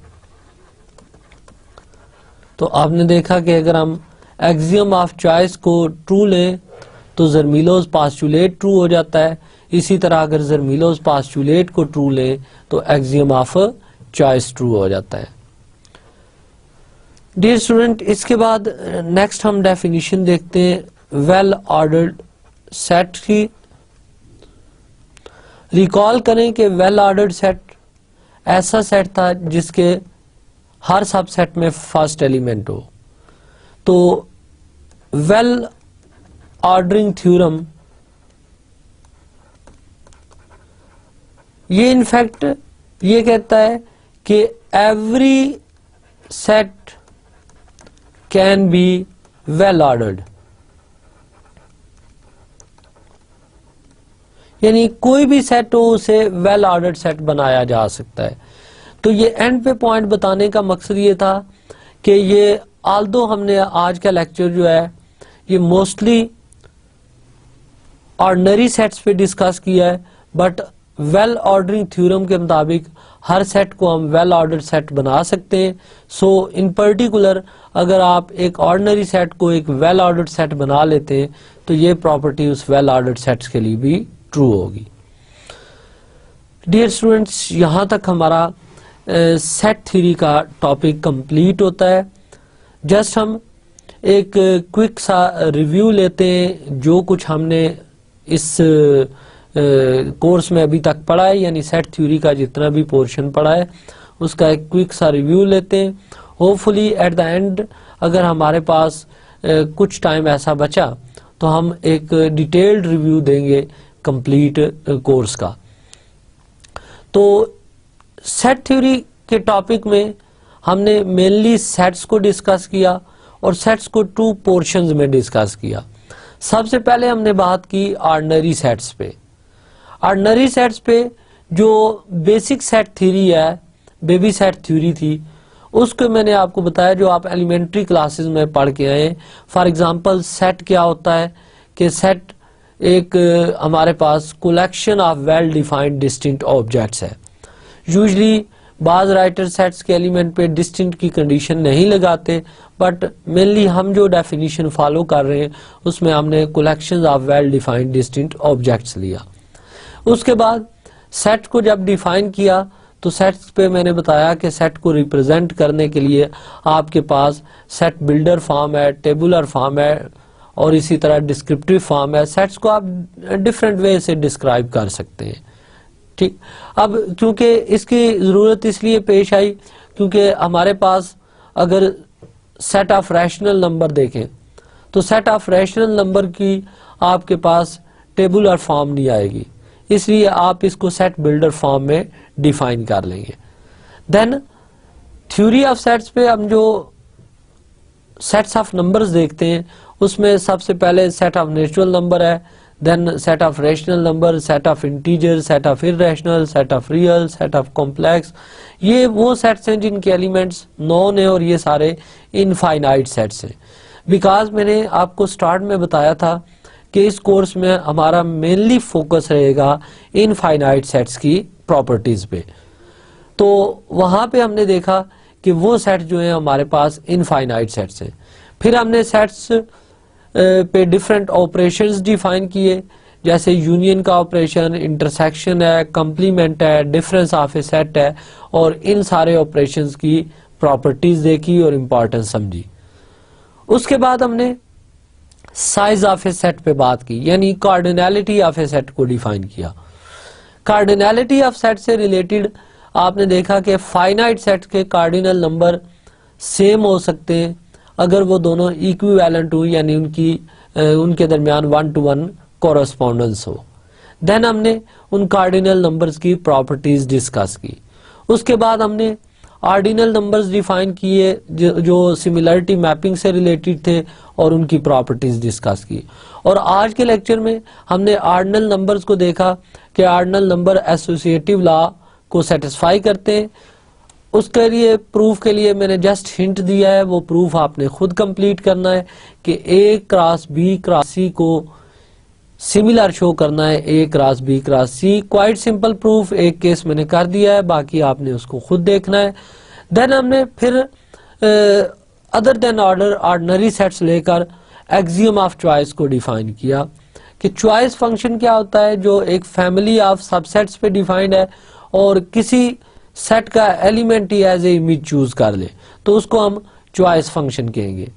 तो आपने देखा कि अगर हम एक्सियम ऑफ चॉइस को ट्रू लें तो ज़र्मीलोस पास्टुलेट ट्रू हो जाता है। इसी तरह अगर ज़र्मीलोस पास्टुलेट को ट्रू लें तो एक्सियम ऑफ चॉइस ट्रू हो जाता है। डियर स्टूडेंट, इसके बाद नेक्स्ट हम डेफिनेशन देखते हैं वेल ऑर्डर्ड सेट की। रिकॉल करें कि वेल ऑर्डर्ड सेट ऐसा सेट था जिसके हर सबसेट में फर्स्ट एलिमेंट हो। तो वेल ऑर्डरिंग थ्योरम ये इनफैक्ट ये कहता है कि every set can be well ordered, यानी कोई भी सेट हो उसे वेल ऑर्डर्ड सेट बनाया जा सकता है। तो ये एंड पे पॉइंट बताने का मकसद ये था कि ये आल्दो हमने आज का लेक्चर जो है ये मोस्टली ऑर्डिनरी सेट्स पे डिस्कस किया है, बट वेल ऑर्डरिंग थ्योरम के मुताबिक हर सेट को हम वेल ऑर्डर्ड सेट बना सकते हैं। सो इन पर्टिकुलर अगर आप एक ऑर्डिनरी सेट को एक वेल ऑर्डर्ड सेट बना लेते हैं तो ये प्रॉपर्टी उस वेल ऑर्डर्ड सेट्स के लिए भी ट्रू होगी। डियर स्टूडेंट्स, यहाँ तक हमारा सेट थ्योरी का टॉपिक कंप्लीट होता है। जस्ट हम एक क्विक सा रिव्यू लेते हैं जो कुछ हमने इस कोर्स में अभी तक पढ़ा है, यानी सेट थ्योरी का जितना भी पोर्शन पढ़ा है उसका एक क्विक सा रिव्यू लेते हैं। होपफुली एट द एंड अगर हमारे पास कुछ टाइम ऐसा बचा तो हम एक डिटेल्ड रिव्यू देंगे कंप्लीट कोर्स का। तो सेट थ्योरी के टॉपिक में हमने मेनली सेट्स को डिस्कस किया और सेट्स को टू पोर्शंस में डिस्कस किया। सबसे पहले हमने बात की ऑर्डिनरी सेट्स पे। ऑर्डिनरी सेट्स पे जो बेसिक सेट थ्योरी है, बेबी सेट थ्योरी थी, उसको मैंने आपको बताया जो आप एलिमेंट्री क्लासेस में पढ़ के आए। फॉर एग्जांपल सेट क्या होता है कि सेट एक हमारे पास collection of well defined distinct objects है। यूजुअली बाज राइटर सेट्स के एलिमेंट पे डिस्टिंक्ट की कंडीशन नहीं लगाते, बट मेनली हम जो डेफिनेशन फॉलो कर रहे हैं उसमें हमने collection of well defined distinct objects लिया। उसके बाद सेट को जब डिफाइन किया तो सेट्स पे मैंने बताया कि सेट को रिप्रेजेंट करने के लिए आपके पास सेट बिल्डर फॉर्म है, टेबुलर फॉर्म है और इसी तरह डिस्क्रिप्टिव फॉर्म है। सेट्स को आप डिफरेंट वे से डिस्क्राइब कर सकते हैं। ठीक, अब क्योंकि इसकी जरूरत इसलिए पेश आई क्योंकि हमारे पास अगर सेट ऑफ रैशनल नंबर देखें तो सेट ऑफ रैशनल नंबर की आपके पास टेबुलर फॉर्म नहीं आएगी, इसलिए आप इसको सेट बिल्डर फॉर्म में डिफाइन कर लेंगे। देन थ्योरी ऑफ सेट्स पे हम जो सेट्स ऑफ नंबर्स देखते हैं, उसमें सबसे पहले सेट ऑफ नेचुरल नंबर है, then set of rational number, set of integer, set of irrational, set of real, set of complex. ये वो सेट्स हैं जिनके एलिमेंट्स नॉन है और ये सारे इनफाइनाइट सेट्स हैं। बिकॉज मैंने आपको स्टार्ट में बताया था कि इस कोर्स में हमारा मेनली फोकस रहेगा इनफाइनाइट सेट्स की प्रॉपर्टीज पे। तो वहां पे हमने देखा कि वो सेट जो है हमारे पास इनफाइनाइट सेट्स हैं। फिर हमने सेट्स पे डिफरेंट ऑपरेशंस डिफाइन किए, जैसे यूनियन का ऑपरेशन, इंटरसेक्शन है, कंप्लीमेंट है, डिफरेंस ऑफ ए सेट है, और इन सारे ऑपरेशंस की प्रॉपर्टीज देखी और इंपॉर्टेंस समझी। उसके बाद हमने साइज ऑफ ए सेट पे बात की, यानी कार्डिनैलिटी ऑफ ए सेट को डिफाइन किया। कार्डिनैलिटी ऑफ सेट से रिलेटेड आपने देखा कि फाइनाइट सेट के कार्डिनल नंबर सेम हो सकते हैं अगर वो दोनों इक्विवेलेंट हो, यानी उनके दरमियान 1-to-1 कोरेस्पोंडेंस हो। देन हमने उन कार्डिनल नंबर्स की प्रॉपर्टीज डिस्कस की। उसके बाद हमने ऑर्डिनल नंबर्स डिफाइन किए जो सिमिलरिटी मैपिंग से रिलेटेड थे और उनकी प्रॉपर्टीज डिस्कस की। और आज के लेक्चर में हमने ऑर्डिनल नंबर्स को देखा कि ऑर्डिनल नंबर एसोसिएटिव लॉ को सेटिस्फाई करते हैं। उसके लिए प्रूफ के लिए मैंने जस्ट हिंट दिया है, वो प्रूफ आपने खुद कंप्लीट करना है कि A cross B cross C को सिमिलर शो करना है A cross B cross C। Quite simple proof, एक केस मैंने कर दिया है, बाकी आपने उसको खुद देखना है। देन हमने फिर other than order ordinary sets लेकर एक्सियम ऑफ चॉइस को डिफाइन किया कि चॉइस फंक्शन क्या होता है, जो एक फैमिली ऑफ सबसेट्स पे डिफाइंड है और किसी सेट का एलिमेंट ही एज ए इमेज चूज कर ले तो उसको हम चॉइस फंक्शन कहेंगे।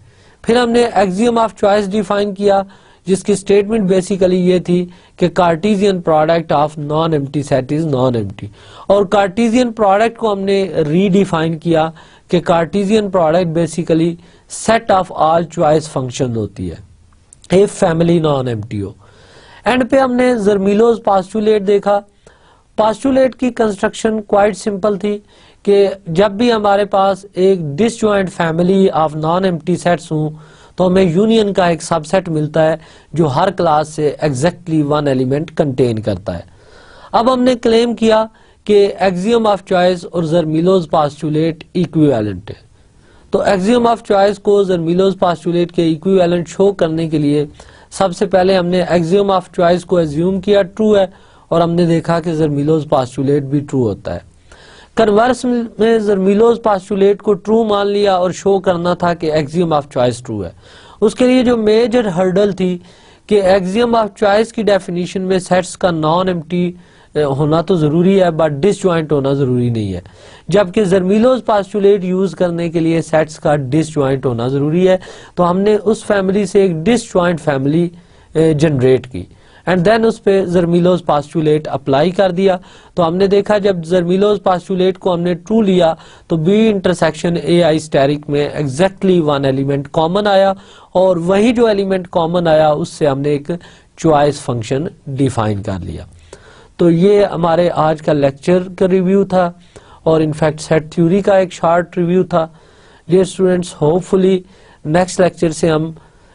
फिर हमने एक्सियम ऑफ चॉइस डिफाइन किया, जिसकी स्टेटमेंट बेसिकली ये थी कि Cartesian product of non empty set is non empty. और कार्टेशियन प्रोडक्ट को हमने रीडिफाइन किया कि Cartesian product basically set of all choice function होती है इफ फैमिली नॉन एम्प्टी हो। एंड पे हमने जर्मीलोस पोस्टुलेट देखा। पोस्टुलेट की कंस्ट्रक्शन क्वाइट सिंपल थी कि जब भी हमारे पास एक disjoint family of non empty sets हों तो हमें यूनियन का एक सबसेट मिलता है जो हर क्लास से एग्जैक्टली 1 एलिमेंट कंटेन करता है। अब हमने क्लेम किया कि एक्सियम ऑफ चॉइस और जर्मीलोस पोस्टुलेट इक्विवेलेंट है। तो एक्सियम ऑफ चॉइस को जर्मीलोस पोस्टुलेट के इक्विवेलेंट शो करने के लिए सबसे पहले हमने एक्सियम ऑफ चॉइस को एज्यूम किया ट्रू है, और हमने देखा कि जर्मीलोस पोस्टुलेट भी ट्रू होता है। कन्वर्स में जर्मीलोस पोस्टुलेट को ट्रू मान लिया और शो करना था कि एक्सियम ऑफ चॉइस ट्रू है। उसके लिए जो मेजर हर्डल थी कि एक्सियम ऑफ चॉइस की डेफिनेशन में सेट्स का नॉन एम्प्टी होना तो जरूरी है बट डिसजॉइंट होना जरूरी नहीं है, जबकि जर्मीलोस पोस्टुलेट यूज करने के लिए सेट्स का डिसजॉइंट होना जरूरी है। तो हमने उस फैमिली से एक डिसजॉइंट फैमिली जनरेट की एंड देन उस पे जर्मीलोस पोस्टुलेट अप्लाई कर दिया। तो हमने देखा जब जर्मीलोस पोस्टुलेट को हमने ट्रू लिया तो B इंटरसेक्शन AI स्टेरिक में एग्जैक्टली 1 एलिमेंट कॉमन आया, और वही जो एलिमेंट कॉमन आया उससे हमने एक चॉइस फंक्शन डिफाइन कर लिया। तो ये हमारे आज का लेक्चर का रिव्यू था और इनफैक्ट सेट थ्योरी का एक शॉर्ट रिव्यू था। Dear students, hopefully next lecture से हम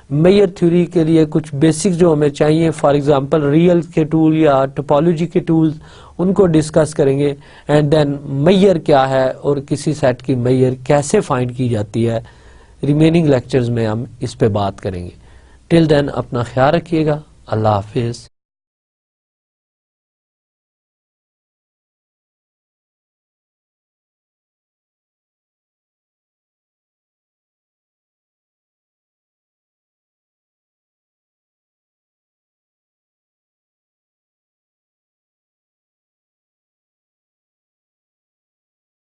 मेयर थ्योरी के लिए कुछ बेसिक्स जो हमें चाहिए, फॉर एग्जांपल रियल के टूल या टोपोलॉजी के टूल्स, उनको डिस्कस करेंगे। एंड देन मेयर क्या है और किसी सेट की मेयर कैसे फाइंड की जाती है, रिमेनिंग लेक्चर्स में हम इस पे बात करेंगे। टिल देन अपना ख्याल रखिएगा। अल्लाह हाफिज।